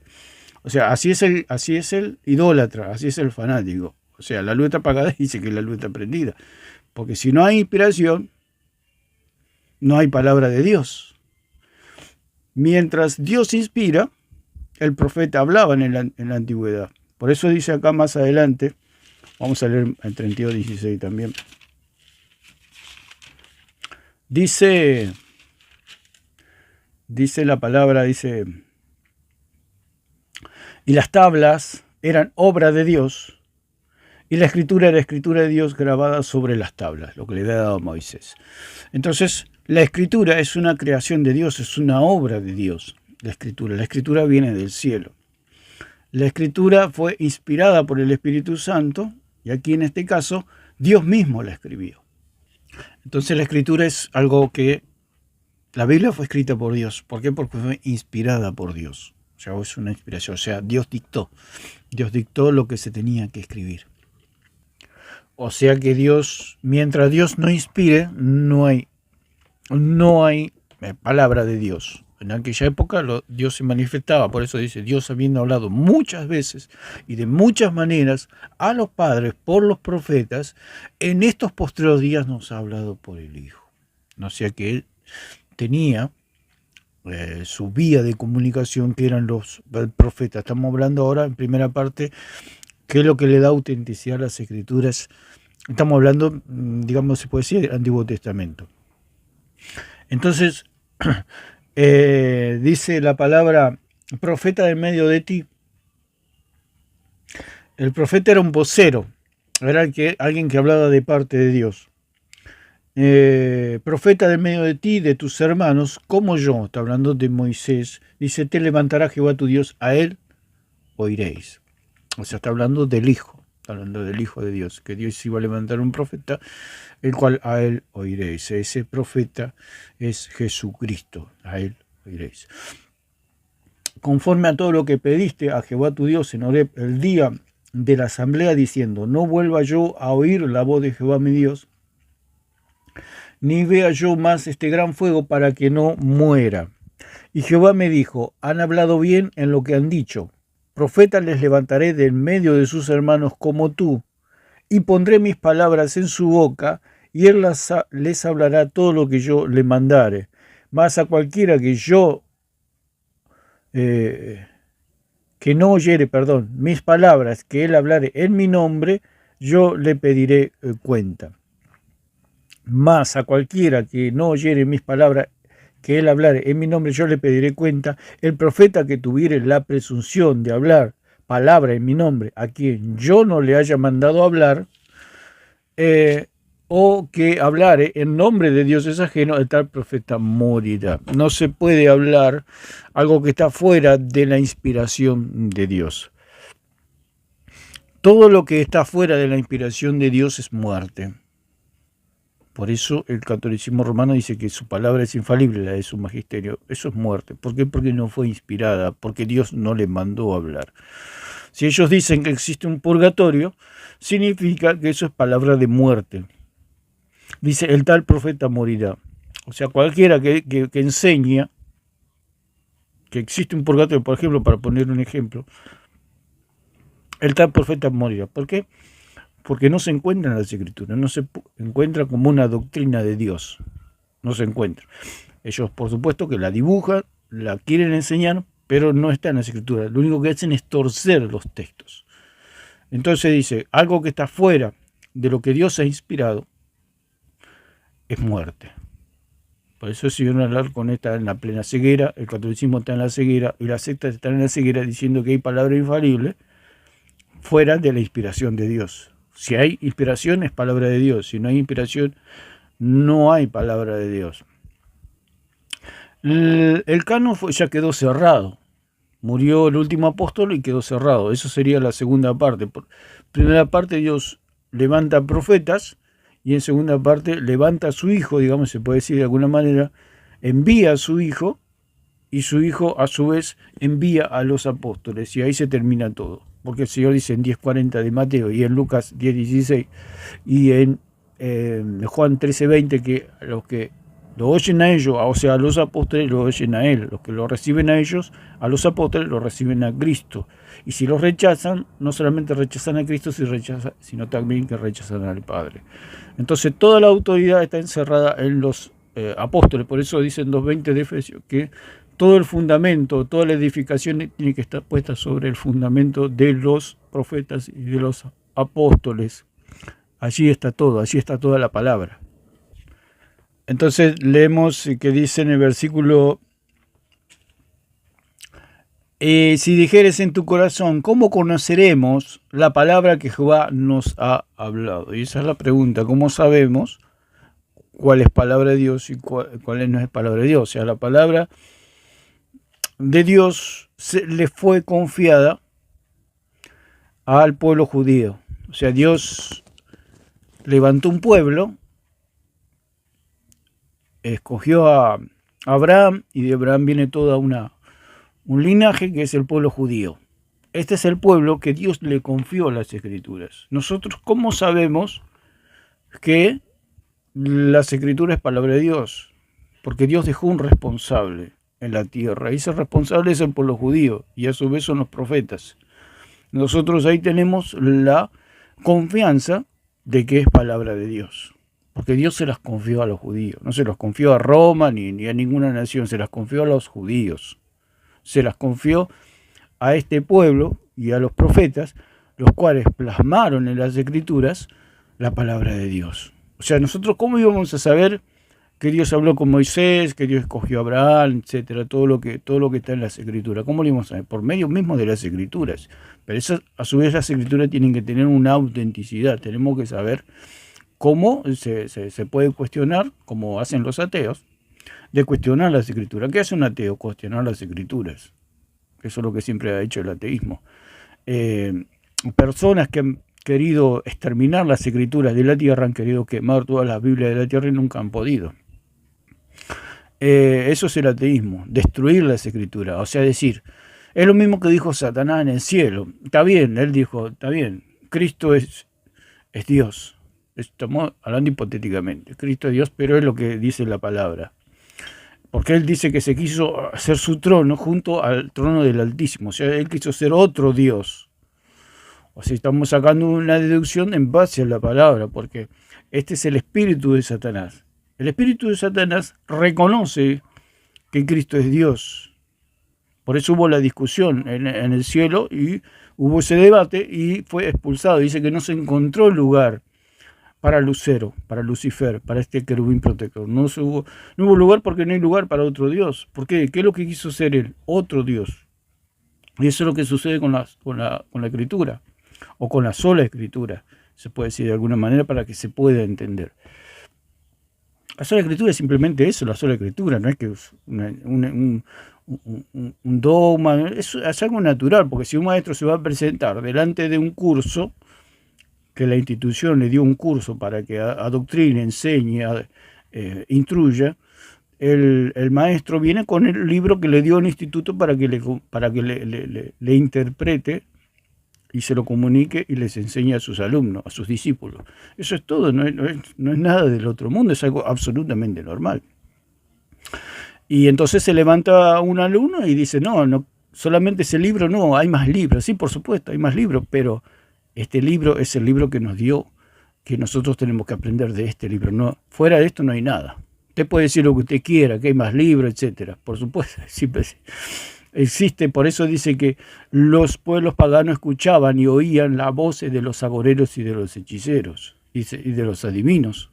O sea, así es el idólatra, así es el fanático. O sea, la luz está apagada y dice que la luz está prendida. Porque si no hay inspiración, no hay palabra de Dios. Mientras Dios inspira, el profeta hablaba en la antigüedad. Por eso dice acá más adelante, vamos a leer el 32:16 también. Dice la palabra, dice, y las tablas eran obra de Dios, y la escritura era escritura de Dios grabada sobre las tablas, lo que le había dado a Moisés. Entonces, la escritura es una creación de Dios, es una obra de Dios. La escritura viene del cielo. La escritura fue inspirada por el Espíritu Santo, y aquí en este caso, Dios mismo la escribió. Entonces la escritura es algo que la Biblia fue escrita por Dios. ¿Por qué? Porque fue inspirada por Dios. O sea, es una inspiración. O sea, Dios dictó lo que se tenía que escribir. O sea que Dios, mientras Dios no inspire, no hay palabra de Dios. En aquella época Dios se manifestaba, por eso dice, Dios habiendo hablado muchas veces y de muchas maneras a los padres por los profetas, en estos postreros días nos ha hablado por el Hijo. O sea que Él tenía su vía de comunicación, que eran los profetas. Estamos hablando ahora, en primera parte, qué es lo que le da autenticidad a las Escrituras. Estamos hablando, digamos, se puede decir, del Antiguo Testamento. Entonces, dice la palabra, profeta de medio de ti. El profeta era un vocero, era alguien que hablaba de parte de Dios. Profeta de medio de ti, de tus hermanos, como yo, está hablando de Moisés, dice, te levantará Jehová tu Dios, a él oiréis. O sea, está hablando del Hijo, está hablando del Hijo de Dios, que Dios iba a levantar un profeta, el cual a él oiréis. Ese profeta es Jesucristo, a él oiréis. Conforme a todo lo que pediste a Jehová tu Dios en Horeb el día de la asamblea, diciendo, no vuelva yo a oír la voz de Jehová mi Dios, ni vea yo más este gran fuego para que no muera. Y Jehová me dijo, han hablado bien en lo que han dicho, profeta les levantaré del medio de sus hermanos como tú, y pondré mis palabras en su boca, y él les hablará todo lo que yo le mandare. Mas a cualquiera que no oyere, mis palabras que él hablare en mi nombre, yo le pediré cuenta. Mas a cualquiera que no oyere mis palabras que él hablare en mi nombre, yo le pediré cuenta. El profeta que tuviere la presunción de hablar palabra en mi nombre, a quien yo no le haya mandado hablar, o que hablare en nombre de dioses ajenos, el tal profeta morirá. No se puede hablar algo que está fuera de la inspiración de Dios. Todo lo que está fuera de la inspiración de Dios es muerte. Por eso el catolicismo romano dice que su palabra es infalible, la de su magisterio. Eso es muerte. ¿Por qué? Porque no fue inspirada, porque Dios no le mandó a hablar. Si ellos dicen que existe un purgatorio, significa que eso es palabra de muerte. Dice, el tal profeta morirá. O sea, cualquiera que enseña que existe un purgatorio, por ejemplo, para poner un ejemplo, el tal profeta morirá. ¿Por qué? Porque no se encuentra en las Escrituras, no se encuentra como una doctrina de Dios, no se encuentra. Ellos, por supuesto, que la dibujan, la quieren enseñar, pero no está en las Escrituras. Lo único que hacen es torcer los textos. Entonces dice, algo que está fuera de lo que Dios ha inspirado es muerte. Por eso si uno Alarcón está en la plena ceguera, el catolicismo está en la ceguera y las sectas están en la ceguera diciendo que hay palabra infalible fuera de la inspiración de Dios. Si hay inspiración es palabra de Dios, si no hay inspiración no hay palabra de Dios. El canon ya quedó cerrado. Murió el último apóstol y quedó cerrado. Eso sería la segunda parte. Primera parte, Dios levanta profetas, y en segunda parte levanta a su hijo, digamos, se puede decir de alguna manera, envía a su hijo, y su hijo a su vez envía a los apóstoles, y ahí se termina todo. Porque el Señor dice en 10:40 de Mateo, y en Lucas 10:16, y en Juan 13:20, que los que lo oyen a ellos, o sea, a los apóstoles, lo oyen a Él. Los que lo reciben a ellos, a los apóstoles, lo reciben a Cristo. Y si los rechazan, no solamente rechazan a Cristo, sino también que rechazan al Padre. Entonces, toda la autoridad está encerrada en los apóstoles. Por eso dicen 2:20 de Efesios, que todo el fundamento, toda la edificación tiene que estar puesta sobre el fundamento de los profetas y de los apóstoles. Allí está todo, allí está toda la palabra. Entonces leemos que dice en el versículo, si dijeres en tu corazón, ¿cómo conoceremos la palabra que Jehová nos ha hablado? Y esa es la pregunta, ¿cómo sabemos cuál es palabra de Dios y cuál no es palabra de Dios? O sea, la palabra de Dios le fue confiada al pueblo judío. O sea, Dios levantó un pueblo, escogió a Abraham, y de Abraham viene toda un linaje que es el pueblo judío. Este es el pueblo que Dios le confió las Escrituras. Nosotros, ¿cómo sabemos que las Escrituras es palabra de Dios? Porque Dios dejó un responsable en la tierra, y ese responsable es el pueblo judío, y a su vez son los profetas. Nosotros ahí tenemos la confianza de que es palabra de Dios. Porque Dios se las confió a los judíos, no se las confió a Roma ni a ninguna nación, se las confió a los judíos. Se las confió a este pueblo y a los profetas, los cuales plasmaron en las Escrituras la palabra de Dios. O sea, nosotros, ¿cómo íbamos a saber que Dios habló con Moisés, que Dios escogió a Abraham, etcétera? Todo lo que está en las Escrituras. ¿Cómo lo íbamos a saber? Por medio mismo de las Escrituras. Pero eso, a su vez, las Escrituras tienen que tener una autenticidad. Tenemos que saber cómo se puede cuestionar, como hacen los ateos, de cuestionar las Escrituras. ¿Qué hace un ateo? Cuestionar las Escrituras. Eso es lo que siempre ha hecho el ateísmo. Personas que han querido exterminar las Escrituras de la tierra, han querido quemar todas las Biblias de la tierra y nunca han podido. Eso es el ateísmo, destruir las Escrituras. O sea, decir, es lo mismo que dijo Satanás en el cielo. Está bien, él dijo, está bien, Cristo es Dios. Estamos hablando hipotéticamente. Cristo es Dios, pero es lo que dice la palabra. porque él dice que se quiso hacer su trono junto al trono del Altísimo, o sea, él quiso ser otro Dios. O sea, estamos sacando una deducción en base a la palabra, porque este es el espíritu de Satanás. El espíritu de Satanás reconoce que Cristo es Dios. Por eso hubo la discusión en el cielo y hubo ese debate y fue expulsado. Dice que no se encontró lugar para Lucero, para Lucifer, para este querubín protector. No hubo lugar porque no hay lugar para otro Dios. ¿Por qué? ¿Qué es lo que quiso ser él? Otro Dios. Y eso es lo que sucede con la Escritura, o con la sola Escritura, se puede decir de alguna manera para que se pueda entender. La sola Escritura es simplemente eso, la sola Escritura, no es que es un dogma, es algo natural, porque si un maestro se va a presentar delante de un curso, que la institución le dio un curso para que adoctrine, enseñe, instruya, el maestro viene con el libro que le dio el instituto para que le interprete y se lo comunique y les enseñe a sus alumnos, a sus discípulos. Eso es todo, no es nada del otro mundo, es algo absolutamente normal. Y entonces se levanta un alumno y dice, no, solamente ese libro, no, hay más libros. Sí, por supuesto, hay más libros, pero este libro es el libro que nos dio, que nosotros tenemos que aprender de este libro. No, fuera de esto no hay nada. Usted puede decir lo que usted quiera, que hay más libros, etcétera. Por supuesto, siempre existe. Por eso dice que los pueblos paganos escuchaban y oían las voces de los agoreros y de los hechiceros y de los adivinos.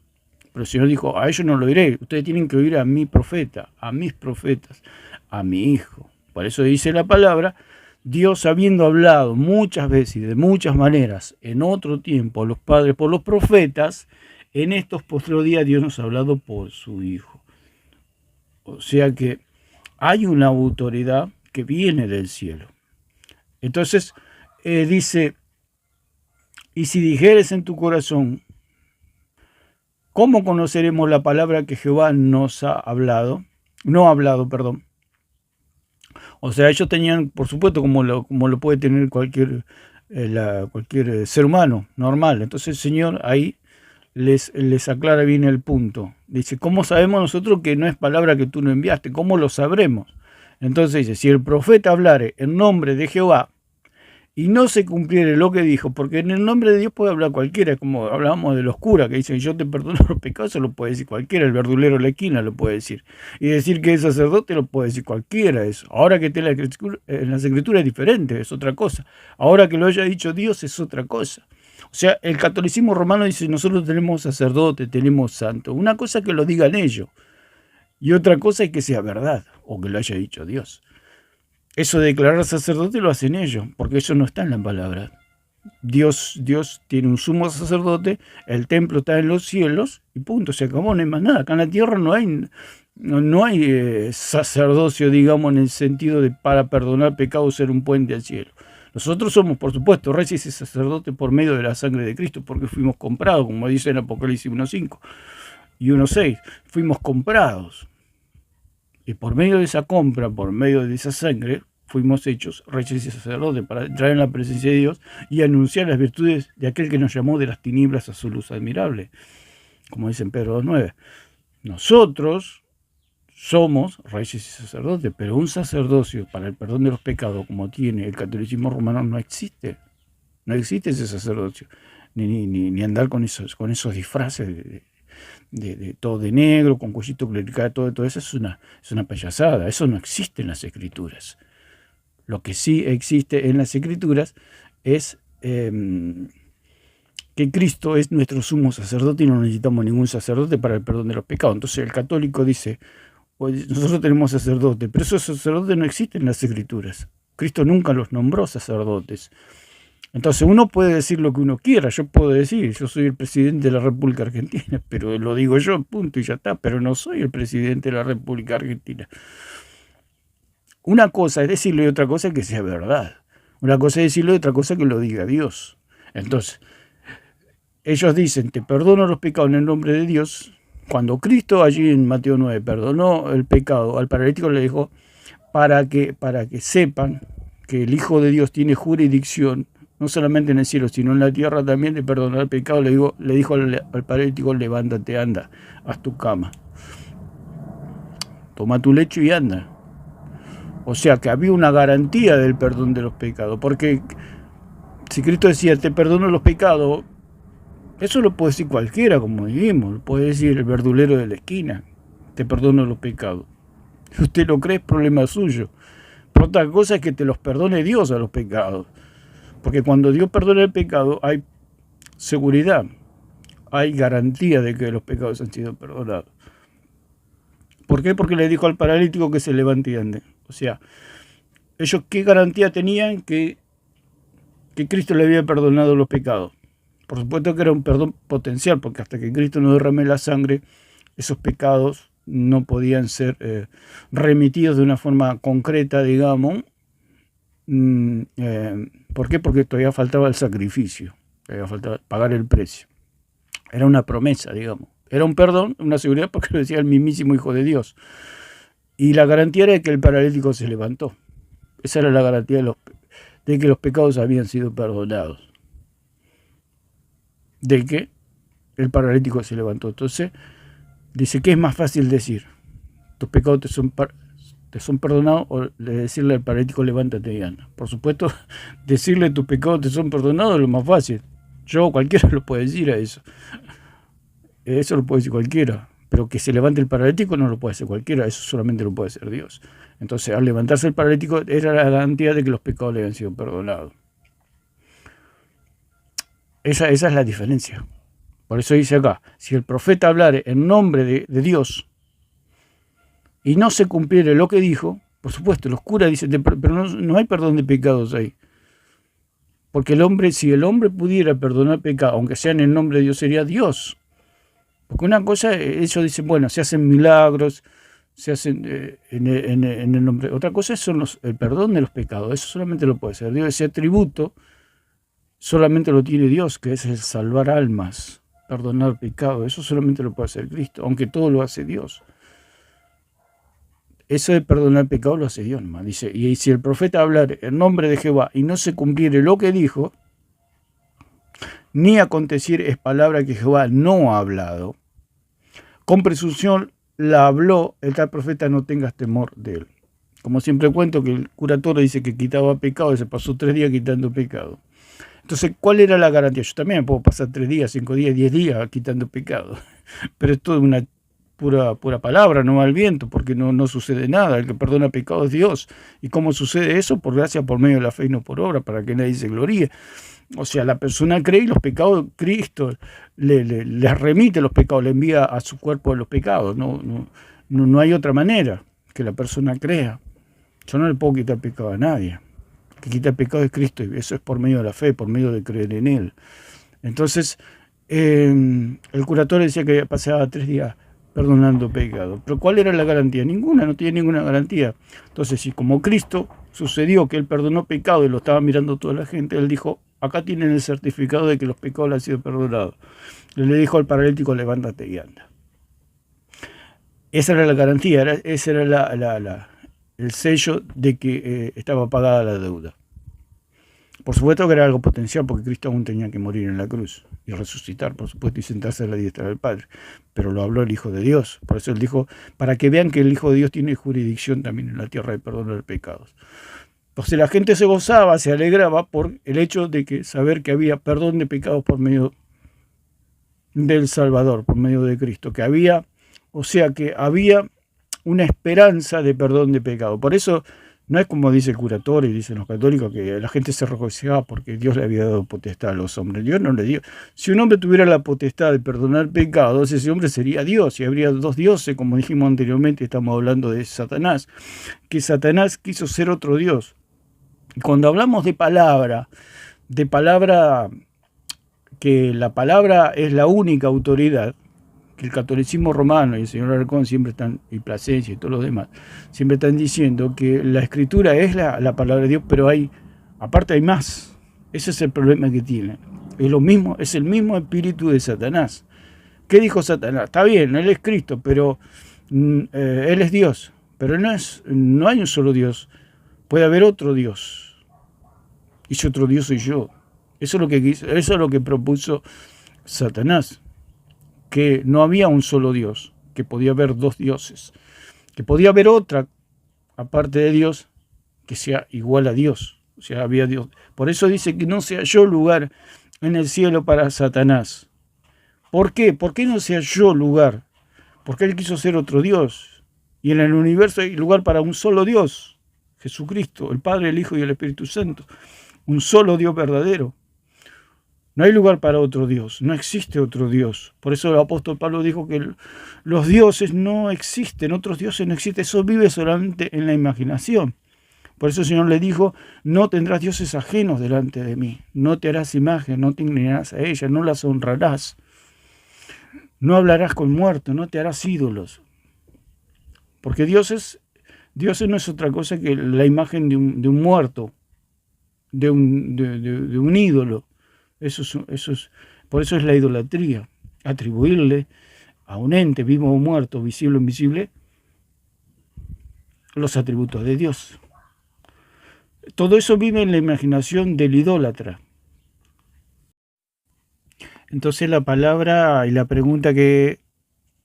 Pero el Señor dijo, a ellos no lo oiré. Ustedes tienen que oír a mi profeta, a mis profetas, a mi hijo. Por eso dice la palabra, Dios habiendo hablado muchas veces y de muchas maneras en otro tiempo a los padres por los profetas, en estos postreros días Dios nos ha hablado por su Hijo. O sea que hay una autoridad que viene del cielo. Entonces dice, y si dijeres en tu corazón, ¿cómo conoceremos la palabra que Jehová nos ha hablado? No ha hablado, perdón. O sea, ellos tenían, por supuesto, como lo puede tener cualquier ser humano normal. Entonces el Señor ahí les aclara bien el punto. Dice, ¿cómo sabemos nosotros que no es palabra que tú no enviaste? ¿Cómo lo sabremos? Entonces dice, si el profeta hablare en nombre de Jehová y no se cumpliere lo que dijo, porque en el nombre de Dios puede hablar cualquiera, como hablábamos de los curas que dicen yo te perdono los pecados, eso lo puede decir cualquiera, el verdulero de la esquina lo puede decir, y decir que es sacerdote lo puede decir cualquiera. Eso. Ahora que esté en las escrituras es diferente, es otra cosa. Ahora que lo haya dicho Dios es otra cosa. O sea, el catolicismo romano dice nosotros tenemos sacerdote, tenemos santo. Una cosa es que lo digan ellos y otra cosa es que sea verdad o que lo haya dicho Dios. Eso de declarar sacerdote lo hacen ellos, porque eso no está en la palabra. Dios tiene un sumo sacerdote, el templo está en los cielos y punto, se acabó, no hay más nada. Acá en la tierra no hay sacerdocio, digamos, en el sentido de para perdonar pecados ser un puente al cielo. Nosotros somos, por supuesto, reyes y sacerdotes por medio de la sangre de Cristo, porque fuimos comprados, como dice en Apocalipsis 1.5 y 1.6, fuimos comprados. Y por medio de esa compra, por medio de esa sangre, fuimos hechos reyes y sacerdotes para entrar en la presencia de Dios y anunciar las virtudes de aquel que nos llamó de las tinieblas a su luz admirable, como dice en Pedro 2.9. Nosotros somos reyes y sacerdotes, pero un sacerdocio para el perdón de los pecados, como tiene el catolicismo romano, no existe. No existe ese sacerdocio, ni andar con esos disfraces de todo de negro, con cuellito clerical, todo eso es una payasada. Eso no existe en las Escrituras. Lo que sí existe en las Escrituras es que Cristo es nuestro sumo sacerdote y no necesitamos ningún sacerdote para el perdón de los pecados. Entonces el católico dice, nosotros tenemos sacerdotes, pero esos sacerdotes no existen en las Escrituras. Cristo nunca los nombró sacerdotes. Entonces uno puede decir lo que uno quiera, yo puedo decir, yo soy el presidente de la República Argentina, pero lo digo yo, punto, y ya está, pero no soy el presidente de la República Argentina. Una cosa es decirlo y otra cosa es que sea verdad. Una cosa es decirlo y otra cosa es que lo diga Dios. Entonces, ellos dicen, te perdono los pecados en el nombre de Dios. Cuando Cristo allí en Mateo 9 perdonó el pecado al paralítico, le dijo, para que sepan que el Hijo de Dios tiene jurisdicción, no solamente en el cielo, sino en la tierra también, de perdonar el pecado, le dijo al paralítico, levántate, anda, haz tu cama. toma tu lecho y anda. O sea que había una garantía del perdón de los pecados, porque si Cristo decía, te perdono los pecados, eso lo puede decir cualquiera, como dijimos, lo puede decir el verdulero de la esquina, te perdono los pecados. Si usted lo cree, es problema suyo. Pero otra cosa es que te los perdone Dios a los pecados, porque cuando Dios perdona el pecado hay seguridad, hay garantía de que los pecados han sido perdonados. ¿Por qué? Porque le dijo al paralítico que se levante y ande. O sea, ellos qué garantía tenían que Cristo le había perdonado los pecados. Por supuesto que era un perdón potencial, porque hasta que Cristo no derrame la sangre, esos pecados no podían ser remitidos de una forma concreta, digamos. ¿Por qué? Porque todavía faltaba el sacrificio, todavía faltaba pagar el precio. Era una promesa, digamos. Era un perdón, una seguridad, porque lo decía el mismísimo Hijo de Dios. Y la garantía era que el paralítico se levantó. Esa era la garantía de que los pecados habían sido perdonados. De que el paralítico se levantó. Entonces, dice, ¿qué es más fácil decir? ¿Tus pecados te son perdonados? O decirle al paralítico, levántate y anda. Por supuesto, decirle tus pecados te son perdonados es lo más fácil. Cualquiera lo puede decir a eso. Eso lo puede decir cualquiera. Pero que se levante el paralítico no lo puede hacer cualquiera. Eso solamente lo puede hacer Dios. Entonces, al levantarse el paralítico, era la garantía de que los pecados le habían sido perdonados. Esa es la diferencia. Por eso dice acá, si el profeta hablare en nombre de Dios y no se cumpliere lo que dijo, por supuesto, los curas dicen, pero no hay perdón de pecados ahí. Porque si el hombre pudiera perdonar pecados, aunque sea en el nombre de Dios, sería Dios. Porque una cosa, ellos dicen, bueno, se hacen milagros, se hacen en el nombre. Otra cosa son el perdón de los pecados. Eso solamente lo puede hacer Dios. Ese atributo solamente lo tiene Dios, que es el salvar almas, perdonar pecados. Eso solamente lo puede hacer Cristo, aunque todo lo hace Dios. Eso de perdonar pecado lo hace Dios nomás. Dice, y si el profeta hablar en nombre de Jehová y no se cumpliere lo que dijo, ni aconteciere es palabra que Jehová no ha hablado, con presunción la habló, el tal profeta no tengas temor de él. Como siempre cuento que el cura Toro dice que quitaba pecado y se pasó 3 días quitando pecado. Entonces, ¿cuál era la garantía? Yo también me puedo pasar 3 días, 5 días, 10 días quitando pecado. Pero esto es una pura palabra, no va al viento, porque no sucede nada. El que perdona pecado es Dios. ¿Y cómo sucede eso? Por gracia, por medio de la fe y no por obra, para que nadie se gloríe. O sea, la persona cree y los pecados, Cristo les remite los pecados, le envía a su cuerpo los pecados. No hay otra manera que la persona crea. Yo no le puedo quitar pecado a nadie. El que quita el pecado es Cristo, y eso es por medio de la fe, por medio de creer en Él. Entonces, el curatorio decía que pasaba 3 días perdonando pecado. Pero ¿cuál era la garantía? Ninguna, no tiene ninguna garantía. Entonces, si como Cristo sucedió que Él perdonó pecado y lo estaba mirando toda la gente, Él dijo, acá tienen el certificado de que los pecados le han sido perdonados. Le dijo al paralítico, levántate y anda. Esa era la garantía, ese era el sello de que estaba pagada la deuda. Por supuesto que era algo potencial, porque Cristo aún tenía que morir en la cruz y resucitar, por supuesto, y sentarse a la diestra del Padre. Pero lo habló el Hijo de Dios. Por eso Él dijo, para que vean que el Hijo de Dios tiene jurisdicción también en la tierra de perdonar pecados. Entonces la gente se gozaba, se alegraba por el hecho de saber que había perdón de pecados por medio del Salvador, por medio de Cristo, que había una esperanza de perdón de pecado. Por eso no es como dice el curatorio y dicen los católicos, que la gente se regocijaba porque Dios le había dado potestad a los hombres. Dios no le dio. Si un hombre tuviera la potestad de perdonar pecados, ese hombre sería Dios, y habría 2 dioses, como dijimos anteriormente. Estamos hablando de Satanás, que Satanás quiso ser otro Dios. Y cuando hablamos de palabra, que la palabra es la única autoridad, que el catolicismo romano y el señor Alarcón siempre están, y Plasencia y todos los demás, siempre están diciendo que la escritura es la palabra de Dios, pero aparte hay más. Ese es el problema que tienen. Es el mismo espíritu de Satanás. ¿Qué dijo Satanás? Está bien, él es Cristo, pero él es Dios. Pero no hay un solo Dios. Puede haber otro Dios. Y ese otro Dios soy yo. Eso es lo que propuso Satanás. Que no había un solo Dios, que podía haber 2 dioses. que podía haber otra, aparte de Dios, que sea igual a Dios. O sea, había Dios. Por eso dice que no se halló lugar en el cielo para Satanás. ¿Por qué? ¿Por qué no se halló lugar? Porque él quiso ser otro Dios. Y en el universo hay lugar para un solo Dios, Jesucristo, el Padre, el Hijo y el Espíritu Santo. Un solo Dios verdadero. No hay lugar para otro Dios, no existe otro Dios. Por eso el apóstol Pablo dijo que los dioses no existen, otros dioses no existen, eso vive solamente en la imaginación. Por eso el Señor le dijo, no tendrás dioses ajenos delante de mí, no te harás imagen, no te inclinarás a ella, no las honrarás, no hablarás con muertos, no te harás ídolos. Porque dioses no es otra cosa que la imagen de un muerto, de un ídolo. Por eso es la idolatría, atribuirle a un ente vivo o muerto, visible o invisible, los atributos de Dios. Todo eso vive en la imaginación del idólatra. Entonces la palabra y la pregunta que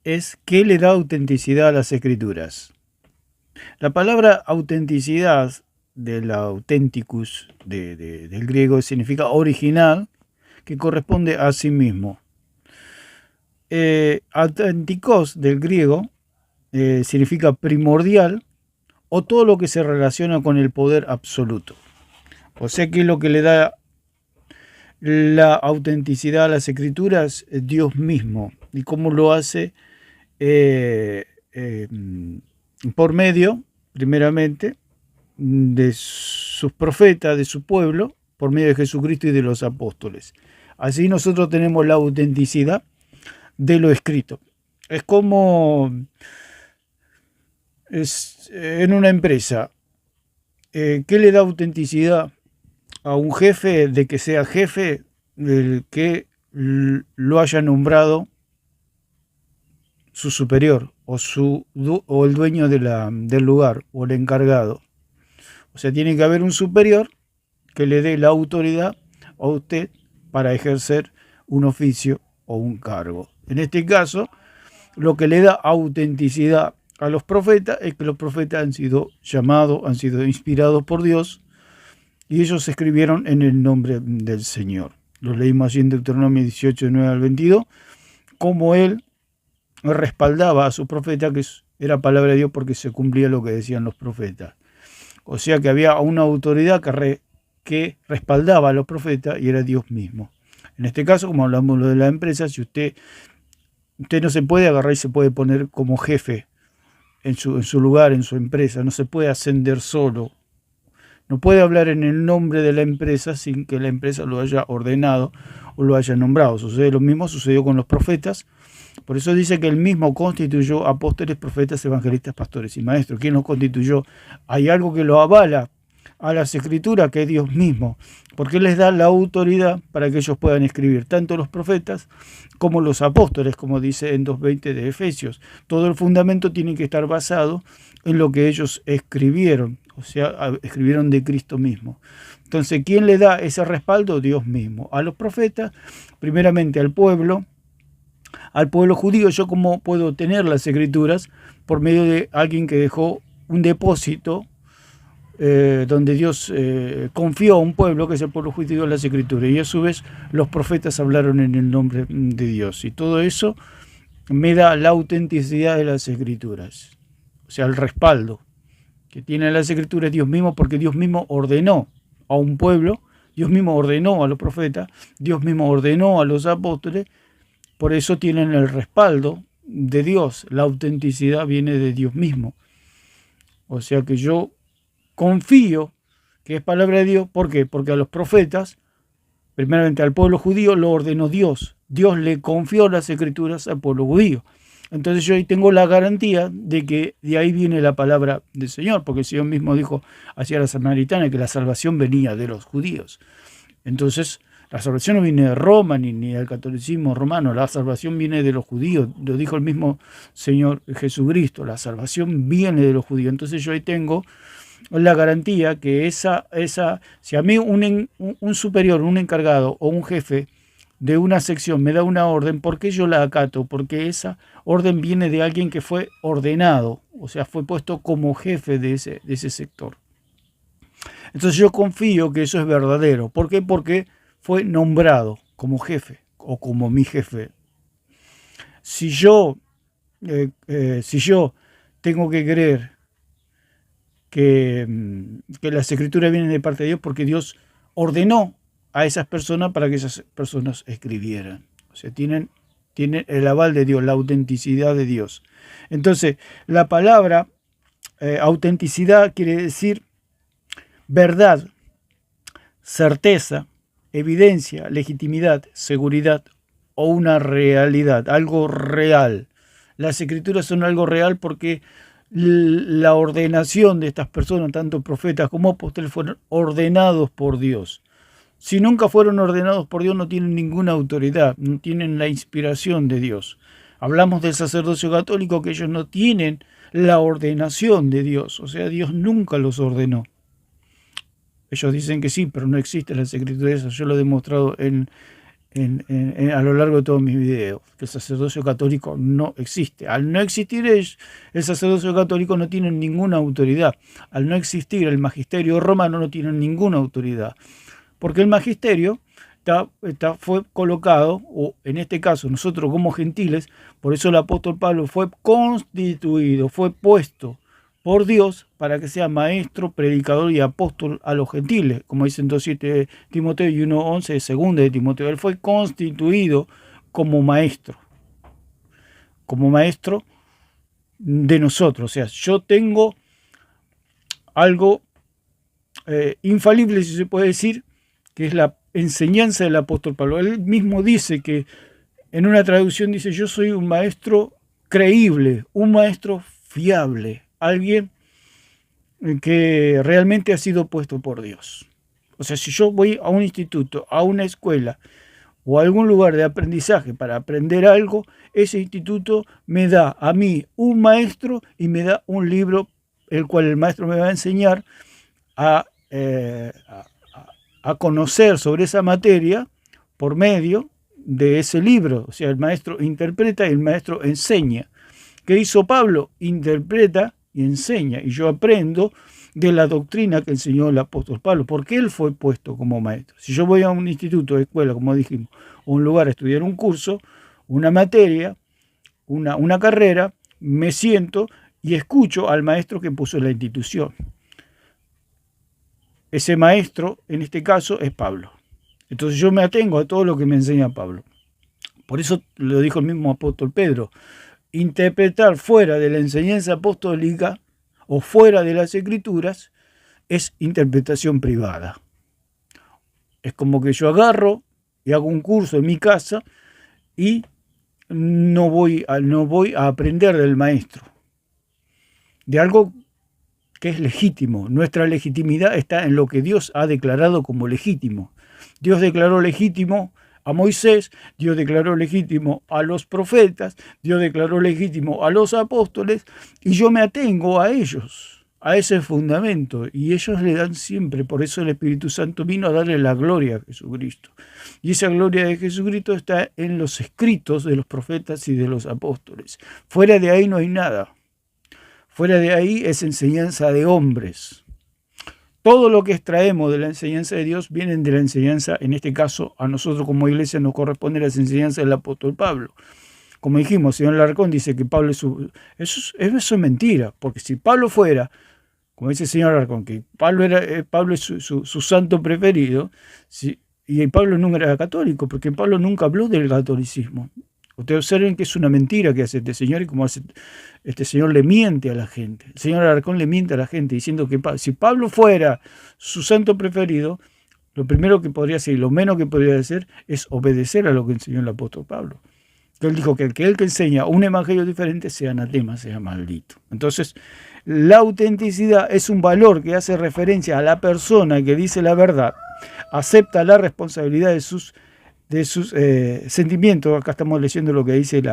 es, ¿qué le da autenticidad a las Escrituras? La palabra autenticidad, del authenticus, del griego, significa original, que corresponde a sí mismo. Auténticos del griego significa primordial o todo lo que se relaciona con el poder absoluto. O sea que lo que le da la autenticidad a las Escrituras es Dios mismo. ¿Y cómo lo hace? Por medio, primeramente, de sus profetas, de su pueblo, por medio de Jesucristo y de los apóstoles. Así nosotros tenemos la autenticidad de lo escrito. Es como en una empresa. ¿Qué le da autenticidad a un jefe de que sea jefe? El que lo haya nombrado su superior o el dueño del lugar o el encargado. O sea, tiene que haber un superior que le dé la autoridad a usted para ejercer un oficio o un cargo. En este caso, lo que le da autenticidad a los profetas es que los profetas han sido llamados, han sido inspirados por Dios y ellos escribieron en el nombre del Señor. Lo leímos así en Deuteronomio 18, 9 al 22, como él respaldaba a su profeta, que era palabra de Dios porque se cumplía lo que decían los profetas. O sea que había una autoridad que respaldaba a los profetas y era Dios mismo. En este caso, como hablamos de la empresa, si usted no se puede agarrar y se puede poner como jefe en su lugar, en su empresa, no se puede ascender solo, no puede hablar en el nombre de la empresa sin que la empresa lo haya ordenado o lo haya nombrado. Lo mismo sucedió con los profetas. Por eso dice que él mismo constituyó apóstoles, profetas, evangelistas, pastores y maestros. ¿Quién los constituyó? Hay algo que lo avala a las Escrituras, que es Dios mismo, porque les da la autoridad para que ellos puedan escribir, tanto los profetas como los apóstoles, como dice en 2:20 de Efesios. Todo el fundamento tiene que estar basado en lo que ellos escribieron, o sea, escribieron de Cristo mismo. Entonces, ¿quién le da ese respaldo? Dios mismo. A los profetas, primeramente al pueblo judío. Yo cómo puedo tener las Escrituras por medio de alguien que dejó un depósito donde Dios confió a un pueblo, que es el pueblo judío, las Escrituras, y a su vez los profetas hablaron en el nombre de Dios, y todo eso me da la autenticidad de las Escrituras, o sea, el respaldo que tiene las Escrituras Dios mismo, porque Dios mismo ordenó a un pueblo, Dios mismo ordenó a los profetas, Dios mismo ordenó a los apóstoles. Por eso tienen el respaldo de Dios, la autenticidad viene de Dios mismo. O sea que yo confío que es palabra de Dios. ¿Por qué? Porque a los profetas, primeramente al pueblo judío, lo ordenó Dios. Dios le confió las Escrituras al pueblo judío. Entonces yo ahí tengo la garantía de que de ahí viene la palabra del Señor, porque el Señor mismo dijo hacia la samaritana que la salvación venía de los judíos. Entonces, la salvación no viene de Roma ni del catolicismo romano, la salvación viene de los judíos, lo dijo el mismo Señor Jesucristo, la salvación viene de los judíos. Entonces yo ahí tengo la garantía que si a mí un superior, un encargado o un jefe de una sección me da una orden, ¿por qué yo la acato? Porque esa orden viene de alguien que fue ordenado, o sea, fue puesto como jefe de ese sector. Entonces yo confío que eso es verdadero. ¿Por qué? Porque fue nombrado como jefe o como mi jefe. Si yo tengo que creer que las escrituras vienen de parte de Dios, porque Dios ordenó a esas personas para que esas personas escribieran. O sea, tienen el aval de Dios, la autenticidad de Dios. Entonces, la palabra autenticidad quiere decir verdad, certeza, evidencia, legitimidad, seguridad o una realidad, algo real. Las escrituras son algo real porque la ordenación de estas personas, tanto profetas como apóstoles, fueron ordenados por Dios. Si nunca fueron ordenados por Dios, no tienen ninguna autoridad, no tienen la inspiración de Dios. Hablamos del sacerdocio católico, que ellos no tienen la ordenación de Dios, o sea, Dios nunca los ordenó. Ellos dicen que sí, pero no existe las escrituras. Yo lo he demostrado a lo largo de todos mis videos, que el sacerdocio católico no existe. Al no existir el sacerdocio católico, no tienen ninguna autoridad. Al no existir el magisterio romano, no tienen ninguna autoridad. Porque el magisterio fue colocado, o en este caso nosotros como gentiles, por eso el apóstol Pablo fue constituido, fue puesto por Dios para que sea maestro, predicador y apóstol a los gentiles, como dice en 2:7 de Timoteo y 1:11 de 2 de Timoteo. Él fue constituido como maestro de nosotros. O sea, yo tengo algo infalible, si se puede decir, que es la enseñanza del apóstol Pablo. Él mismo dice que, en una traducción dice, yo soy un maestro creíble, un maestro fiable, alguien que realmente ha sido puesto por Dios. O sea, si yo voy a un instituto, a una escuela o a algún lugar de aprendizaje para aprender algo, ese instituto me da a mí un maestro y me da un libro, el cual el maestro me va a enseñar a conocer sobre esa materia por medio de ese libro. O sea, el maestro interpreta y el maestro enseña. ¿Qué hizo Pablo? Interpreta y enseña. Y yo aprendo de la doctrina que enseñó el apóstol Pablo, porque él fue puesto como maestro. Si yo voy a un instituto, escuela, como dijimos, o un lugar a estudiar un curso, una materia, una carrera, me siento y escucho al maestro que puso la institución. Ese maestro, en este caso, es Pablo. Entonces yo me atengo a todo lo que me enseña Pablo. Por eso lo dijo el mismo apóstol Pedro. Interpretar fuera de la enseñanza apostólica o fuera de las escrituras es interpretación privada. Es como que yo agarro y hago un curso en mi casa y no voy a aprender del maestro, de algo que es legítimo. Nuestra legitimidad está en lo que Dios ha declarado como legítimo. Dios declaró legítimo a Moisés, Dios declaró legítimo a los profetas, Dios declaró legítimo a los apóstoles, y yo me atengo a ellos, a ese fundamento, y ellos le dan siempre. Por eso el Espíritu Santo vino a darle la gloria a Jesucristo. Y esa gloria de Jesucristo está en los escritos de los profetas y de los apóstoles. Fuera de ahí no hay nada. Fuera de ahí es enseñanza de hombres. Todo lo que extraemos de la enseñanza de Dios viene de la enseñanza, en este caso, a nosotros como iglesia nos corresponde las enseñanzas del apóstol Pablo. Como dijimos, el señor Alarcón dice que Pablo eso es mentira, porque si Pablo fuera, como dice el señor Alarcón, que Pablo es su santo preferido, y Pablo nunca era católico, porque Pablo nunca habló del catolicismo. Ustedes observen que es una mentira que hace este señor, y como este señor le miente a la gente. El señor Alarcón le miente a la gente diciendo que si Pablo fuera su santo preferido, lo primero que podría hacer y lo menos que podría hacer es obedecer a lo que enseñó el apóstol Pablo. Que él dijo que el que enseña un evangelio diferente sea anatema, sea maldito. Entonces, la autenticidad es un valor que hace referencia a la persona que dice la verdad, acepta la responsabilidad de sus sentimientos. Acá estamos leyendo lo que dice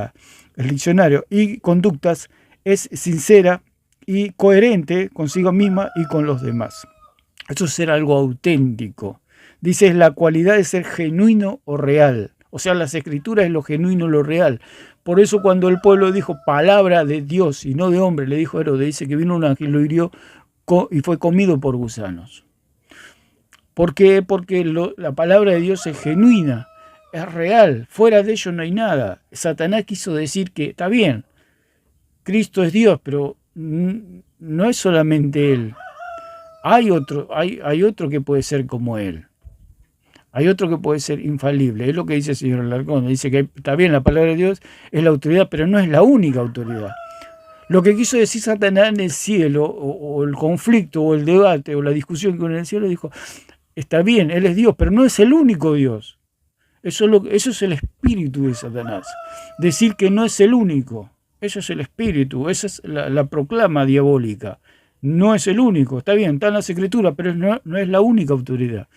el diccionario, y conductas, es sincera y coherente consigo misma y con los demás. Eso es ser algo auténtico. Dice, es la cualidad de ser genuino o real. O sea, las escrituras es lo genuino, lo real. Por eso cuando el pueblo dijo palabra de Dios y no de hombre, le dijo Herodes, dice que vino un ángel, lo hirió y fue comido por gusanos. ¿Por qué? Porque la palabra de Dios es genuina, es real. Fuera de ello no hay nada. Satanás quiso decir que está bien, Cristo es Dios, pero no es solamente Él. Hay otro que puede ser como Él. Hay otro que puede ser infalible. Es lo que dice el señor Alarcón. Dice que está bien, la palabra de Dios es la autoridad, pero no es la única autoridad. Lo que quiso decir Satanás en el cielo, o el conflicto, o el debate, o la discusión con el cielo, dijo, está bien, Él es Dios, pero no es el único Dios. Eso es el espíritu de Satanás. Decir que no es el único. Eso es el espíritu, esa es la proclama diabólica. No es el único, está bien, está en las escrituras, pero no es la única autoridad.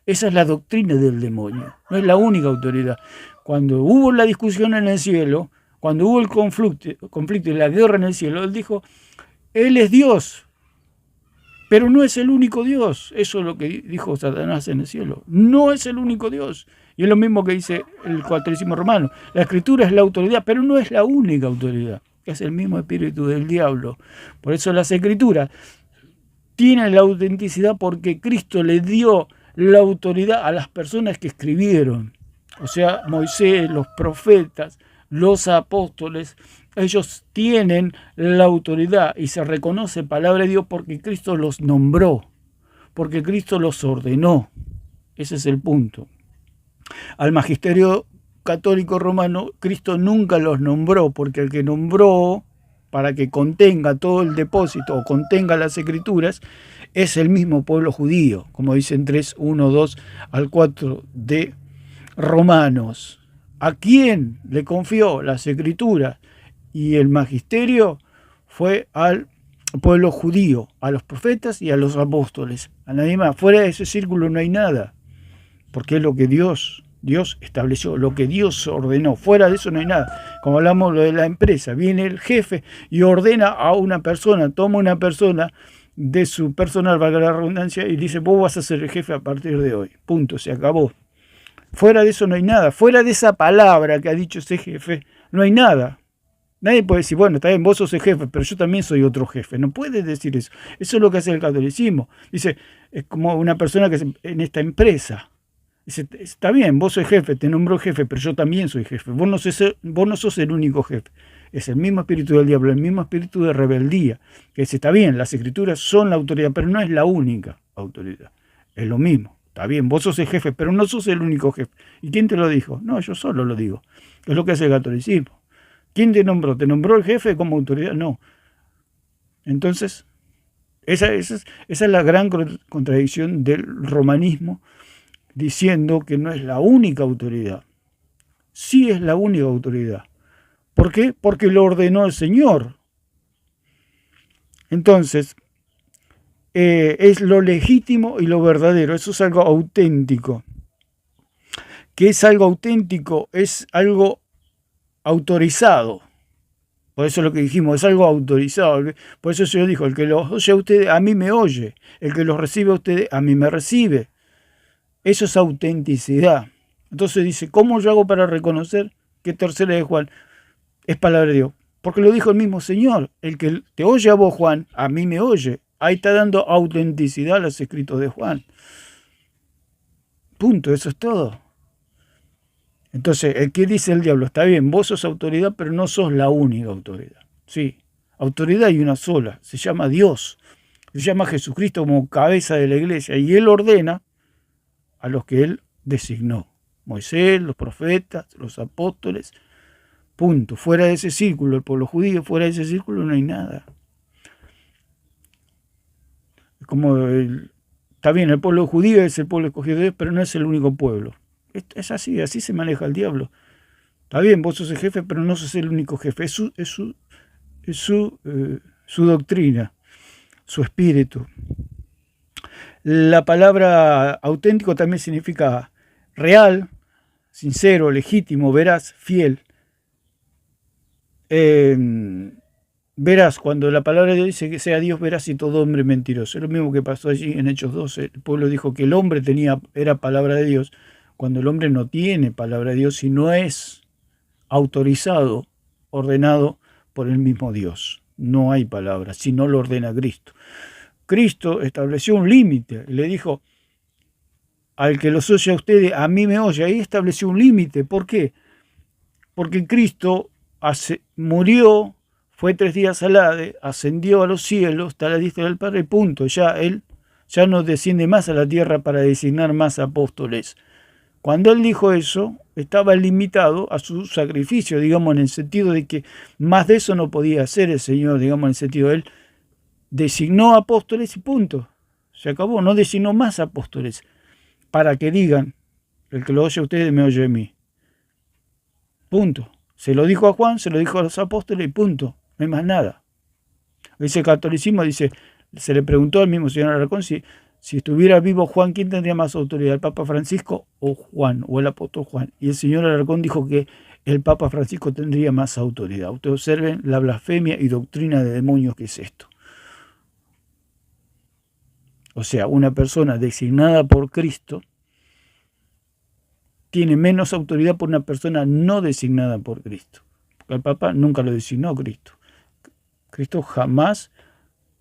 Esa es la doctrina del demonio, no es la única autoridad. Cuando hubo la discusión en el cielo, cuando hubo el conflicto y la guerra en el cielo, él dijo, Él es Dios, pero no es el único Dios. Eso es lo que dijo Satanás en el cielo. No es el único Dios. Y es lo mismo que dice el Catecismo Romano. La escritura es la autoridad, pero no es la única autoridad. Es el mismo espíritu del diablo. Por eso las escrituras tienen la autenticidad porque Cristo le dio la autoridad a las personas que escribieron. O sea, Moisés, los profetas, los apóstoles, ellos tienen la autoridad y se reconoce palabra de Dios porque Cristo los nombró, porque Cristo los ordenó. Ese es el punto. Al magisterio católico romano, Cristo nunca los nombró, porque el que nombró para que contenga todo el depósito o contenga las escrituras es el mismo pueblo judío, como dicen 3, 1, 2 al 4 de Romanos. ¿A quién le confió las escrituras y el magisterio? Fue al pueblo judío, a los profetas y a los apóstoles. A nadie más. Fuera de ese círculo no hay nada, porque es lo que Dios estableció, lo que Dios ordenó. Fuera de eso no hay nada. Como hablamos lo de la empresa, viene el jefe y ordena a una persona, toma una persona de su personal, valga la redundancia, y dice, vos vas a ser el jefe a partir de hoy. Punto, se acabó. Fuera de eso no hay nada. Fuera de esa palabra que ha dicho ese jefe, no hay nada. Nadie puede decir, bueno, está bien, vos sos el jefe, pero yo también soy otro jefe. No puedes decir eso. Eso es lo que hace el catolicismo. Dice, es como una persona que en esta empresa. Dice, está bien, vos sos jefe, te nombró jefe, pero yo también soy jefe. Vos no sos el único jefe. Es el mismo espíritu del diablo, el mismo espíritu de rebeldía. Que dice, está bien, las escrituras son la autoridad, pero no es la única autoridad. Es lo mismo. Está bien, vos sos el jefe, pero no sos el único jefe. ¿Y quién te lo dijo? No, yo solo lo digo. Es lo que hace el catolicismo. ¿Quién te nombró? ¿Te nombró el jefe como autoridad? No. Entonces, esa es la gran contradicción del romanismo, diciendo que no es la única autoridad. Sí es la única autoridad. ¿Por qué? Porque lo ordenó el Señor. Entonces, es lo legítimo y lo verdadero. Eso es algo auténtico. ¿Qué es algo auténtico? Es algo autorizado. Por eso es lo que dijimos, es algo autorizado. Por eso el Señor dijo, el que los oye a ustedes, a mí me oye. El que los recibe a ustedes, a mí me recibe. Eso es autenticidad. Entonces dice, ¿cómo yo hago para reconocer que tercera de Juan es palabra de Dios? Porque lo dijo el mismo Señor. El que te oye a vos, Juan, a mí me oye. Ahí está dando autenticidad a los escritos de Juan. Punto, eso es todo. Entonces, el que dice el diablo, está bien, vos sos autoridad, pero no sos la única autoridad. Sí, autoridad hay una sola, se llama Dios. Se llama Jesucristo como cabeza de la iglesia. Y Él ordena a los que Él designó. Moisés, los profetas, los apóstoles. Punto. Fuera de ese círculo, el pueblo judío, fuera de ese círculo no hay nada. Es como está bien, el pueblo judío es el pueblo escogido de Dios, pero no es el único pueblo. Es así se maneja el diablo. Está bien, vos sos el jefe, pero no sos el único jefe. Es su doctrina, su espíritu. La palabra auténtico también significa real, sincero, legítimo, veraz, fiel. Verás, cuando la palabra de Dios dice que sea Dios veraz y todo hombre mentiroso. Es lo mismo que pasó allí en Hechos 12. El pueblo dijo que el hombre era palabra de Dios, cuando el hombre no tiene palabra de Dios y no es autorizado, ordenado por el mismo Dios. No hay palabra, si no lo ordena Cristo. Cristo estableció un límite, le dijo, al que los oye a ustedes, a mí me oye. Ahí estableció un límite. ¿Por qué? Porque Cristo murió, fue 3 días al Hades, ascendió a los cielos, está a la diestra del Padre, punto. Ya Él ya no desciende más a la tierra para designar más apóstoles. Cuando Él dijo eso, estaba limitado a su sacrificio, digamos, en el sentido de que más de eso no podía hacer el Señor, digamos, en el sentido de Él designó apóstoles y punto. Se acabó, no designó más apóstoles para que digan, el que lo oye a ustedes me oye a mí. Punto. Se lo dijo a Juan, se lo dijo a los apóstoles y punto. No hay más nada. Ese catolicismo dice, se le preguntó al mismo señor Alarcón si estuviera vivo Juan, ¿quién tendría más autoridad? ¿El Papa Francisco o Juan, o el apóstol Juan? Y el señor Alarcón dijo que el Papa Francisco tendría más autoridad. Ustedes observen la blasfemia y doctrina de demonios que es esto. O sea, una persona designada por Cristo tiene menos autoridad por una persona no designada por Cristo. Porque el Papa nunca lo designó Cristo. Cristo jamás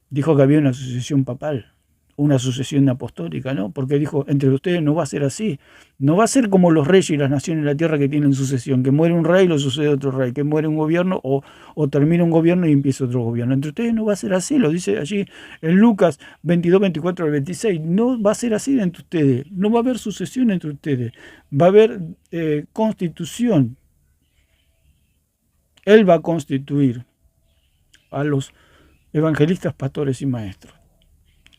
dijo que había una sucesión papal, una sucesión apostólica, ¿no? Porque dijo, entre ustedes no va a ser así. No va a ser como los reyes y las naciones de la tierra que tienen sucesión, que muere un rey y lo sucede otro rey, que muere un gobierno o termina un gobierno y empieza otro gobierno. Entre ustedes no va a ser así, lo dice allí en Lucas 22, 24 al 26. No va a ser así entre ustedes, no va a haber sucesión entre ustedes, va a haber constitución. Él va a constituir a los evangelistas, pastores y maestros,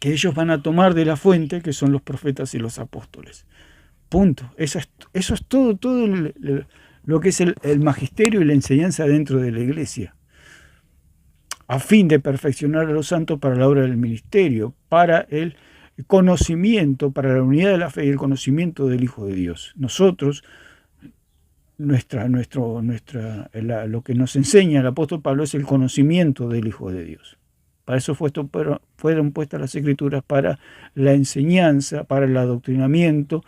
que ellos van a tomar de la fuente, que son los profetas y los apóstoles. Punto. Eso es todo lo que es el magisterio y la enseñanza dentro de la iglesia, a fin de perfeccionar a los santos para la obra del ministerio, para el conocimiento, para la unidad de la fe y el conocimiento del Hijo de Dios. Nosotros, lo que nos enseña el apóstol Pablo es el conocimiento del Hijo de Dios. Para eso fueron puestas las Escrituras, para la enseñanza, para el adoctrinamiento,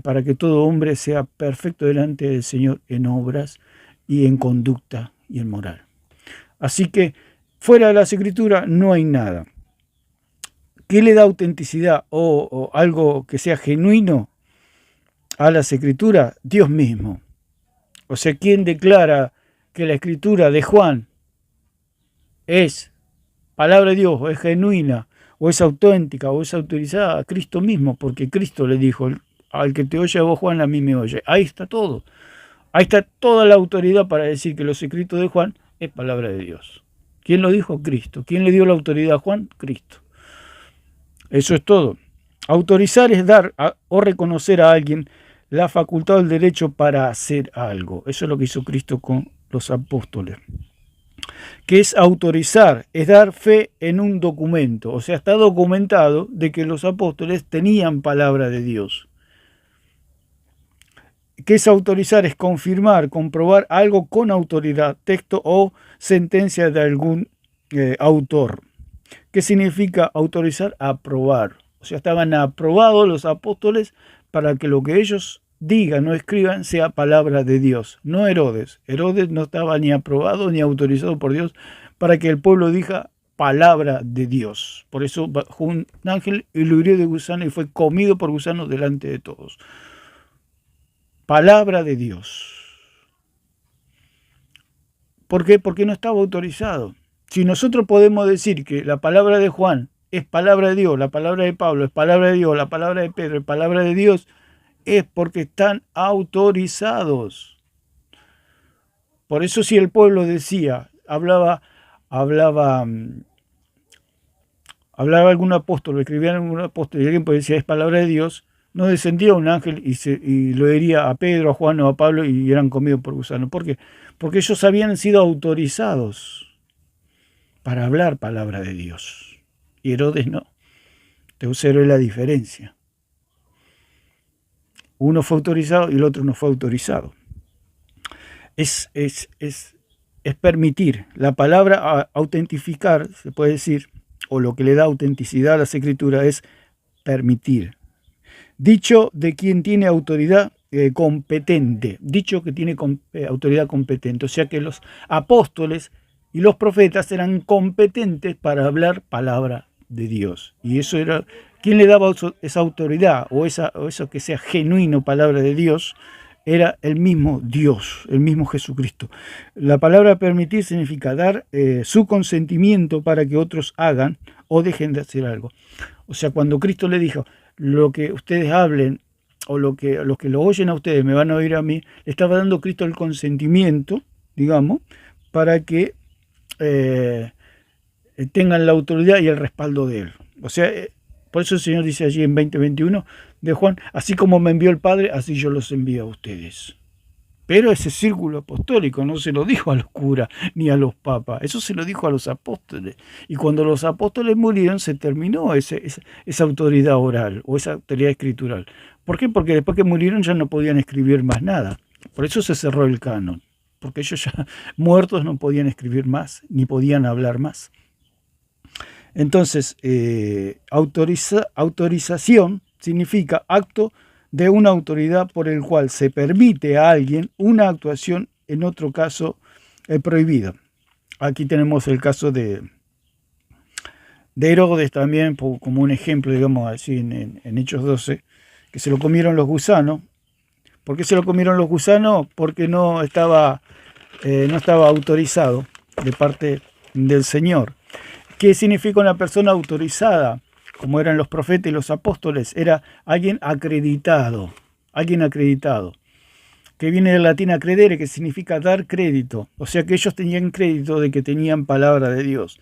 para que todo hombre sea perfecto delante del Señor en obras y en conducta y en moral. Así que fuera de las Escrituras no hay nada. ¿Qué le da autenticidad o algo que sea genuino a las Escrituras? Dios mismo. O sea, ¿quién declara que la Escritura de Juan es palabra de Dios, o es genuina, o es auténtica, o es autorizada? Cristo mismo, porque Cristo le dijo, al que te oye a vos, Juan, a mí me oye. Ahí está todo. Ahí está toda la autoridad para decir que los escritos de Juan es palabra de Dios. ¿Quién lo dijo? Cristo. ¿Quién le dio la autoridad a Juan? Cristo. Eso es todo. Autorizar es dar o reconocer a alguien la facultad o el derecho para hacer algo. Eso es lo que hizo Cristo con los apóstoles. ¿Qué es autorizar? Es dar fe en un documento. O sea, está documentado de que los apóstoles tenían palabra de Dios. ¿Qué es autorizar? Es confirmar, comprobar algo con autoridad, texto o sentencia de algún autor. ¿Qué significa autorizar? Aprobar. O sea, estaban aprobados los apóstoles para que lo que ellos digan o escriban sea palabra de Dios, no Herodes. Herodes no estaba ni aprobado ni autorizado por Dios para que el pueblo diga palabra de Dios. Por eso bajó un ángel y lo hirió de gusano y fue comido por gusanos delante de todos. Palabra de Dios. ¿Por qué? Porque no estaba autorizado. Si nosotros podemos decir que la palabra de Juan es palabra de Dios, la palabra de Pablo es palabra de Dios, la palabra de Pedro es palabra de Dios, es porque están autorizados. Por eso si el pueblo decía, hablaba algún apóstol, escribía algún apóstol y alguien decía es palabra de Dios, no descendía un ángel y lo hería a Pedro, a Juan o a Pablo y eran comidos por gusanos. ¿Por qué? Porque ellos habían sido autorizados para hablar palabra de Dios. Y Herodes no. Te observé la diferencia. Uno fue autorizado y el otro no fue autorizado. Es permitir. La palabra autentificar, se puede decir, o lo que le da autenticidad a las escrituras es permitir. Dicho de quien tiene autoridad competente, dicho que tiene autoridad competente, o sea que los apóstoles y los profetas eran competentes para hablar palabra de Dios. Y eso era, ¿quién le daba esa autoridad o eso que sea genuino palabra de Dios? Era el mismo Dios, el mismo Jesucristo. La palabra permitir significa dar su consentimiento para que otros hagan o dejen de hacer algo. O sea, cuando Cristo le dijo, lo que ustedes hablen o los que lo oyen a ustedes me van a oír a mí, le estaba dando Cristo el consentimiento, digamos, para que tengan la autoridad y el respaldo de Él. O sea, por eso el Señor dice allí en 20:21 de Juan, así como me envió el Padre, así yo los envío a ustedes. Pero ese círculo apostólico no se lo dijo a los curas ni a los papas, eso se lo dijo a los apóstoles. Y cuando los apóstoles murieron se terminó esa autoridad oral o esa autoridad escritural. ¿Por qué? Porque después que murieron ya no podían escribir más nada. Por eso se cerró el canon, porque ellos ya muertos no podían escribir más ni podían hablar más. Entonces, autorización significa acto de una autoridad por el cual se permite a alguien una actuación en otro caso prohibida. Aquí tenemos el caso de Herodes también, como un ejemplo, digamos así, en Hechos 12, que se lo comieron los gusanos. ¿Por qué se lo comieron los gusanos? Porque no estaba autorizado de parte del Señor. ¿Qué significa una persona autorizada? Como eran los profetas y los apóstoles, era alguien acreditado, que viene del latín accredere, que significa dar crédito, o sea que ellos tenían crédito de que tenían palabra de Dios,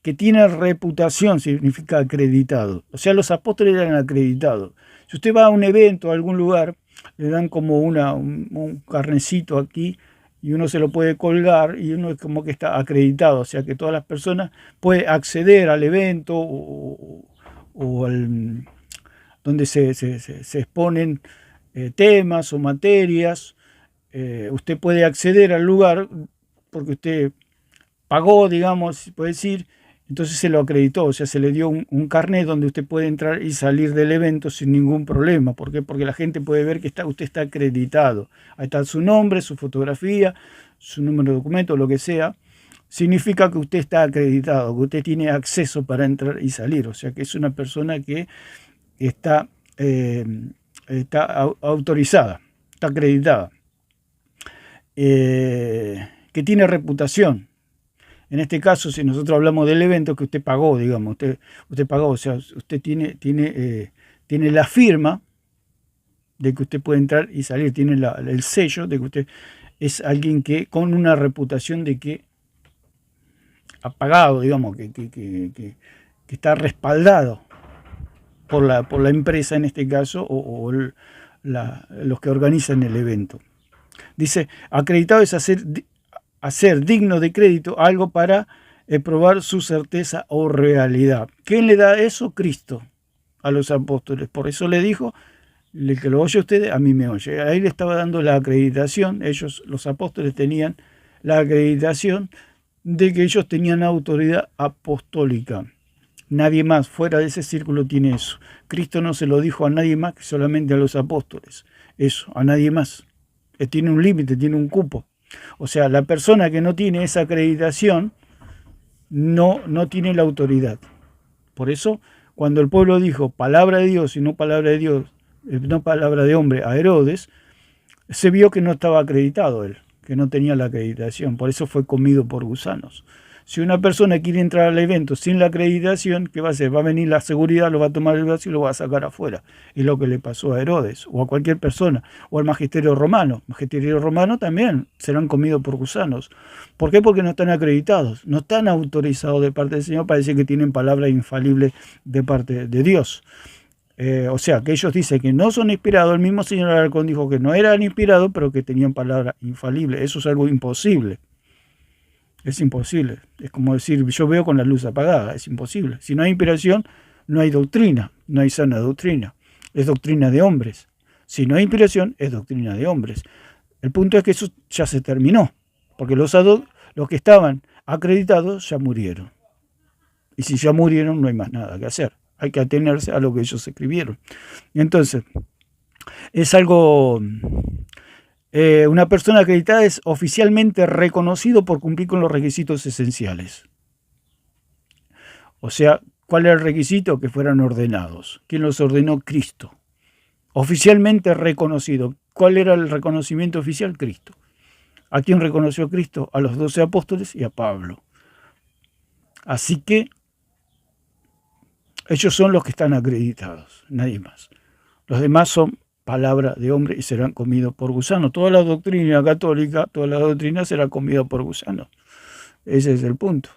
que tiene reputación, significa acreditado, o sea los apóstoles eran acreditados. Si usted va a un evento, a algún lugar, le dan como un carnecito aquí, y uno se lo puede colgar y uno es como que está acreditado, o sea que todas las personas pueden acceder al evento o donde se exponen temas o materias. Usted puede acceder al lugar porque usted pagó, digamos, puede decir, entonces se lo acreditó, o sea, se le dio un carnet donde usted puede entrar y salir del evento sin ningún problema. ¿Por qué? Porque la gente puede ver que usted está acreditado. Ahí está su nombre, su fotografía, su número de documento, lo que sea. Significa que usted está acreditado, que usted tiene acceso para entrar y salir. O sea, que es una persona que está autorizada, está acreditada, que tiene reputación. En este caso, si nosotros hablamos del evento que usted pagó, digamos, usted pagó, o sea, usted tiene la firma de que usted puede entrar y salir, tiene el sello de que usted es alguien que con una reputación de que ha pagado, digamos, que está respaldado por la empresa en este caso o los que organizan el evento. Dice, acreditado es hacer digno de crédito algo para probar su certeza o realidad. ¿Quién le da eso? Cristo a los apóstoles. Por eso le dijo, el que lo oye a ustedes, a mí me oye. Ahí le estaba dando la acreditación. Ellos, los apóstoles, tenían la acreditación de que ellos tenían autoridad apostólica. Nadie más fuera de ese círculo tiene eso. Cristo no se lo dijo a nadie más que solamente a los apóstoles. Eso, a nadie más. Tiene un límite, tiene un cupo. O sea, la persona que no tiene esa acreditación no tiene la autoridad. Por eso, cuando el pueblo dijo palabra de Dios y no palabra de Dios, no palabra de hombre a Herodes, se vio que no estaba acreditado él, que no tenía la acreditación. Por eso fue comido por gusanos. Si una persona quiere entrar al evento sin la acreditación, ¿qué va a hacer? Va a venir la seguridad, lo va a tomar el brazo y lo va a sacar afuera. Es lo que le pasó a Herodes o a cualquier persona, o al magisterio romano. El magisterio romano también serán comidos por gusanos. ¿Por qué? Porque no están acreditados, no están autorizados de parte del Señor para decir que tienen palabra infalible de parte de Dios. O sea, que ellos dicen que no son inspirados. El mismo señor Alarcón dijo que no eran inspirados, pero que tenían palabra infalible. Eso es algo imposible. Es imposible. Es como decir, yo veo con la luz apagada. Es imposible. Si no hay inspiración, no hay doctrina. No hay sana doctrina. Es doctrina de hombres. Si no hay inspiración, es doctrina de hombres. El punto es que eso ya se terminó. Porque los que estaban acreditados ya murieron. Y si ya murieron, no hay más nada que hacer. hay que atenerse a lo que ellos escribieron. Entonces, es algo... una persona acreditada es oficialmente reconocido por cumplir con los requisitos esenciales. O sea, ¿cuál era el requisito? Que fueran ordenados. ¿Quién los ordenó? Cristo. Oficialmente reconocido. ¿Cuál era el reconocimiento oficial? Cristo. ¿A quién reconoció Cristo? A los 12 apóstoles y a Pablo. Así que ellos son los que están acreditados, nadie más. Los demás son palabra de hombre y serán comidos por gusanos. Toda la doctrina católica, toda la doctrina será comida por gusanos. Ese es el punto.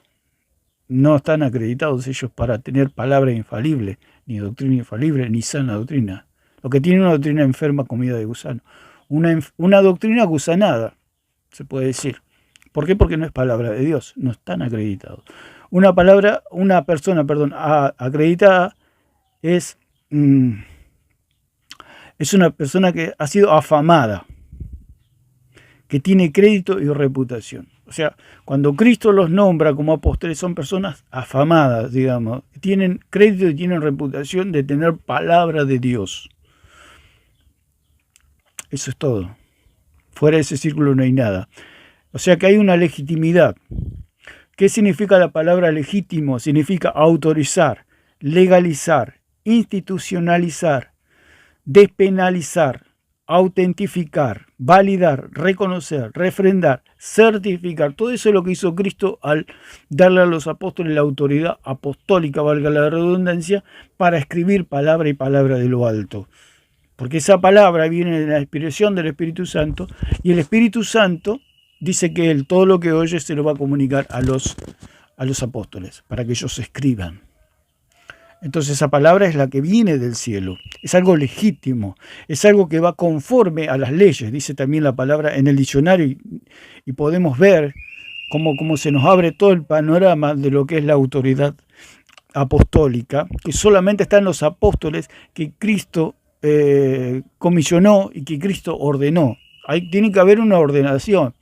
No están acreditados ellos para tener palabra infalible, ni doctrina infalible, ni sana doctrina. Lo que tiene una doctrina enferma, comida de gusano. Una doctrina gusanada, se puede decir. ¿Por qué? Porque no es palabra de Dios, no están acreditados. Una persona acreditada es una persona que ha sido afamada, que tiene crédito y reputación. O sea, cuando Cristo los nombra como apóstoles, son personas afamadas, digamos, que tienen crédito y tienen reputación de tener palabra de Dios. Eso es todo. Fuera de ese círculo no hay nada. O sea que hay una legitimidad. ¿Qué significa la palabra legítimo? Significa autorizar, legalizar, institucionalizar, despenalizar, autentificar, validar, reconocer, refrendar, certificar. Todo eso es lo que hizo Cristo al darle a los apóstoles la autoridad apostólica, valga la redundancia, para escribir palabra y palabra de lo alto. Porque esa palabra viene de la inspiración del Espíritu Santo, y el Espíritu Santo dice que Él todo lo que oye se lo va a comunicar a los apóstoles, para que ellos escriban. Entonces esa palabra es la que viene del cielo, es algo legítimo, es algo que va conforme a las leyes, dice también la palabra en el diccionario, y podemos ver cómo se nos abre todo el panorama de lo que es la autoridad apostólica, que solamente está en los apóstoles, que Cristo comisionó y que Cristo ordenó. Tiene que haber una ordenación.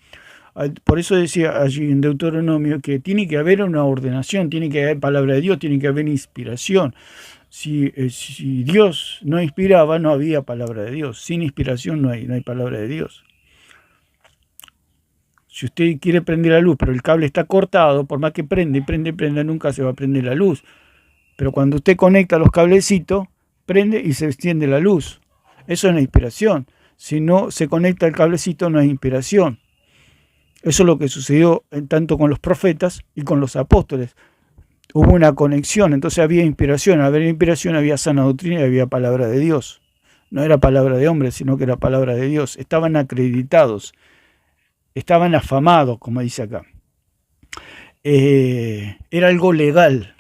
Por eso decía allí en Deuteronomio que tiene que haber una ordenación, tiene que haber palabra de Dios, tiene que haber inspiración. Si Dios no inspiraba, no había palabra de Dios. Sin inspiración no hay palabra de Dios. Si usted quiere prender la luz, pero el cable está cortado, por más que prenda, nunca se va a prender la luz. Pero cuando usted conecta los cablecitos, prende y se extiende la luz. Eso es la inspiración. Si no se conecta el cablecito, no hay inspiración. Eso es lo que sucedió tanto con los profetas y con los apóstoles. Hubo una conexión, entonces había inspiración. Al haber inspiración había sana doctrina y había palabra de Dios. No era palabra de hombre, sino que era palabra de Dios. Estaban acreditados, estaban afamados, como dice acá. Era algo legal,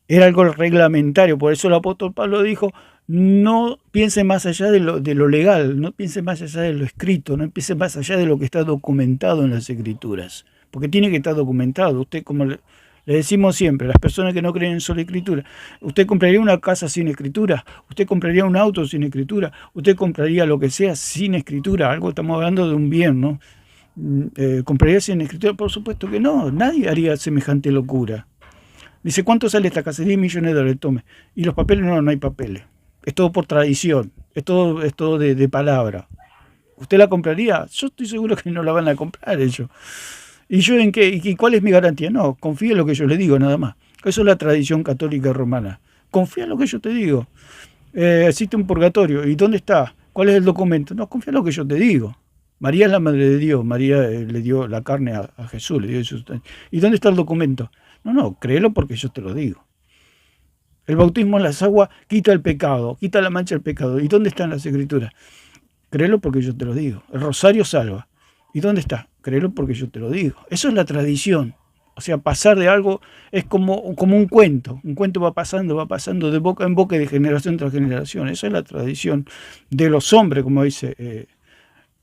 era algo reglamentario. Por eso el apóstol Pablo dijo: no piense más allá de lo legal, no piense más allá de lo escrito, no piense más allá de lo que está documentado en las escrituras, porque tiene que estar documentado. Usted, como le decimos siempre, las personas que no creen en sola escritura, ¿usted compraría una casa sin escritura? ¿Usted compraría un auto sin escritura? ¿Usted compraría lo que sea sin escritura? Algo, estamos hablando de un bien, ¿no? ¿Compraría sin escritura? Por supuesto que no, nadie haría semejante locura. Dice: ¿cuánto sale esta casa? 10 millones de dólares, tome. ¿Y los papeles? No hay papeles. Es todo por tradición, es todo de palabra. ¿Usted la compraría? Yo estoy seguro que no la van a comprar ellos. ¿Y yo en qué? ¿Y cuál es mi garantía? No, confía en lo que yo le digo, nada más. Eso es la tradición católica romana. Confía en lo que yo te digo. Existe un purgatorio. ¿Y dónde está? ¿Cuál es el documento? No, confía en lo que yo te digo. María es la madre de Dios. María le dio la carne a Jesús. Le dio el sustento. ¿Y dónde está el documento? No, créelo porque yo te lo digo. El bautismo en las aguas quita el pecado, quita la mancha del pecado. ¿Y dónde están las escrituras? Créelo porque yo te lo digo. El rosario salva. ¿Y dónde está? Créelo porque yo te lo digo. Eso es la tradición. O sea, pasar de algo es como un cuento. Un cuento va pasando de boca en boca y de generación tras generación. Esa es la tradición de los hombres, como dice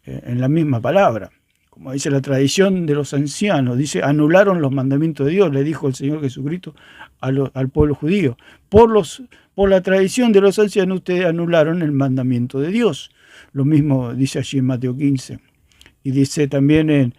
en la misma palabra. Como dice la tradición de los ancianos, dice: anularon los mandamientos de Dios, le dijo el Señor Jesucristo al pueblo judío. Por la tradición de los ancianos ustedes anularon el mandamiento de Dios. Lo mismo dice allí en Mateo 15. Y dice también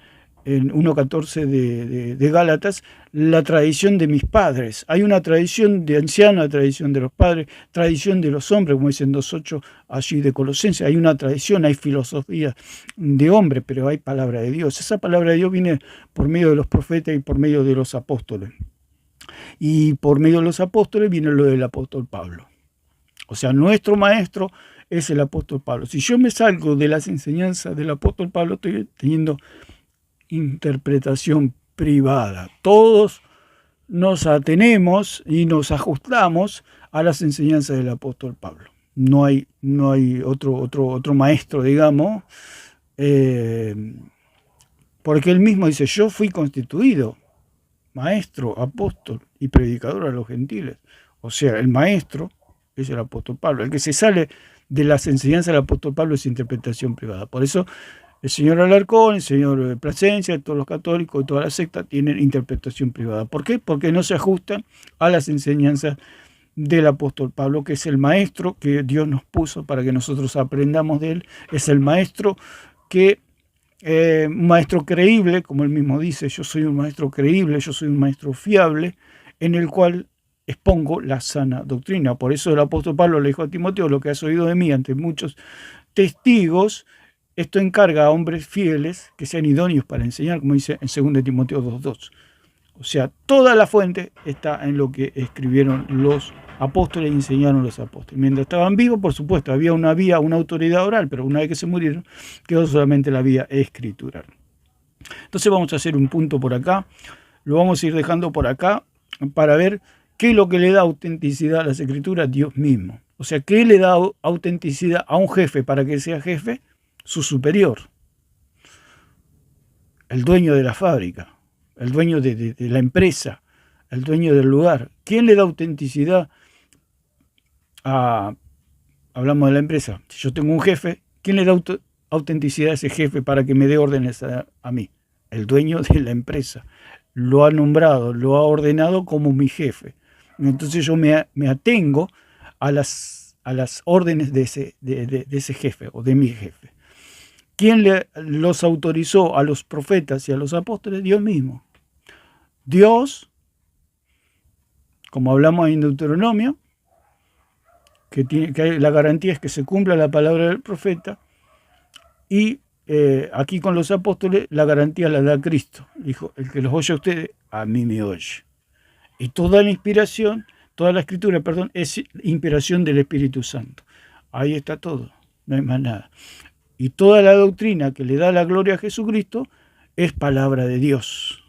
en 1.14 de Gálatas, la tradición de mis padres. Hay una tradición de ancianos, tradición de los padres, tradición de los hombres, como dicen 2.8 allí de Colosenses. Hay una tradición, hay filosofía de hombre, pero hay palabra de Dios. Esa palabra de Dios viene por medio de los profetas y por medio de los apóstoles. Y por medio de los apóstoles viene lo del apóstol Pablo. O sea, nuestro maestro es el apóstol Pablo. Si yo me salgo de las enseñanzas del apóstol Pablo, estoy teniendo interpretación privada. Todos nos atenemos y nos ajustamos a las enseñanzas del apóstol Pablo. No hay otro maestro, digamos, porque él mismo dice, yo fui constituido maestro, apóstol y predicador a los gentiles. O sea, el maestro es el apóstol Pablo. El que se sale de las enseñanzas del apóstol Pablo es interpretación privada. Por eso el señor Alarcón, el señor Plasencia, todos los católicos, toda la secta tienen interpretación privada. ¿Por qué? Porque no se ajustan a las enseñanzas del apóstol Pablo, que es el maestro que Dios nos puso para que nosotros aprendamos de él. Es el maestro que, un maestro creíble, como él mismo dice, yo soy un maestro creíble, yo soy un maestro fiable, en el cual expongo la sana doctrina. Por eso el apóstol Pablo le dijo a Timoteo, lo que has oído de mí ante muchos testigos, esto encarga a hombres fieles que sean idóneos para enseñar, como dice en 2 Timoteo 2.2. O sea, toda la fuente está en lo que escribieron los apóstoles y enseñaron los apóstoles. Mientras estaban vivos, por supuesto, había una autoridad oral, pero una vez que se murieron, quedó solamente la vía escritural. Entonces vamos a hacer un punto por acá, lo vamos a ir dejando por acá para ver qué es lo que le da autenticidad a las escrituras, Dios mismo. O sea, ¿qué le da autenticidad a un jefe para que sea jefe? Su superior, el dueño de la fábrica, el dueño de la empresa, el dueño del lugar. ¿Quién le da autenticidad hablamos de la empresa? Si yo tengo un jefe, ¿quién le da autenticidad a ese jefe para que me dé órdenes a mí? El dueño de la empresa. Lo ha nombrado, lo ha ordenado como mi jefe. Entonces yo me atengo a las órdenes de ese jefe o de mi jefe. ¿Quién los autorizó a los profetas y a los apóstoles? Dios mismo. Dios, como hablamos en Deuteronomio, que la garantía es que se cumpla la palabra del profeta, y aquí con los apóstoles la garantía la da Cristo. Dijo, el que los oye a ustedes, a mí me oye. Y toda la inspiración, toda la escritura, perdón, es inspiración del Espíritu Santo. Ahí está todo, no hay más nada. Y toda la doctrina que le da la gloria a Jesucristo es palabra de Dios.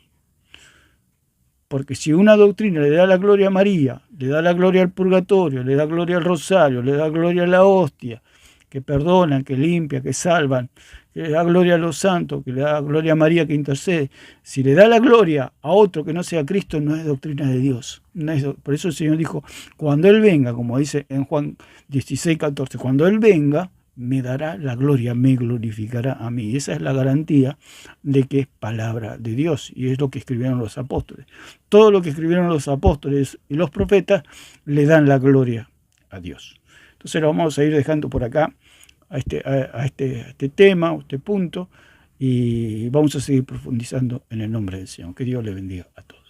Porque si una doctrina le da la gloria a María, le da la gloria al purgatorio, le da gloria al rosario, le da gloria a la hostia, que perdonan, que limpian, que salvan, que le da gloria a los santos, que le da gloria a María que intercede, si le da la gloria a otro que no sea Cristo, no es doctrina de Dios. Por eso el Señor dijo, cuando Él venga, como dice en Juan 16:14, cuando Él venga, me dará la gloria, me glorificará a mí. Y esa es la garantía de que es palabra de Dios, y es lo que escribieron los apóstoles. Todo lo que escribieron los apóstoles y los profetas le dan la gloria a Dios. Entonces lo vamos a ir dejando por acá a este tema, a este punto, y vamos a seguir profundizando en el nombre del Señor. Que Dios le bendiga a todos.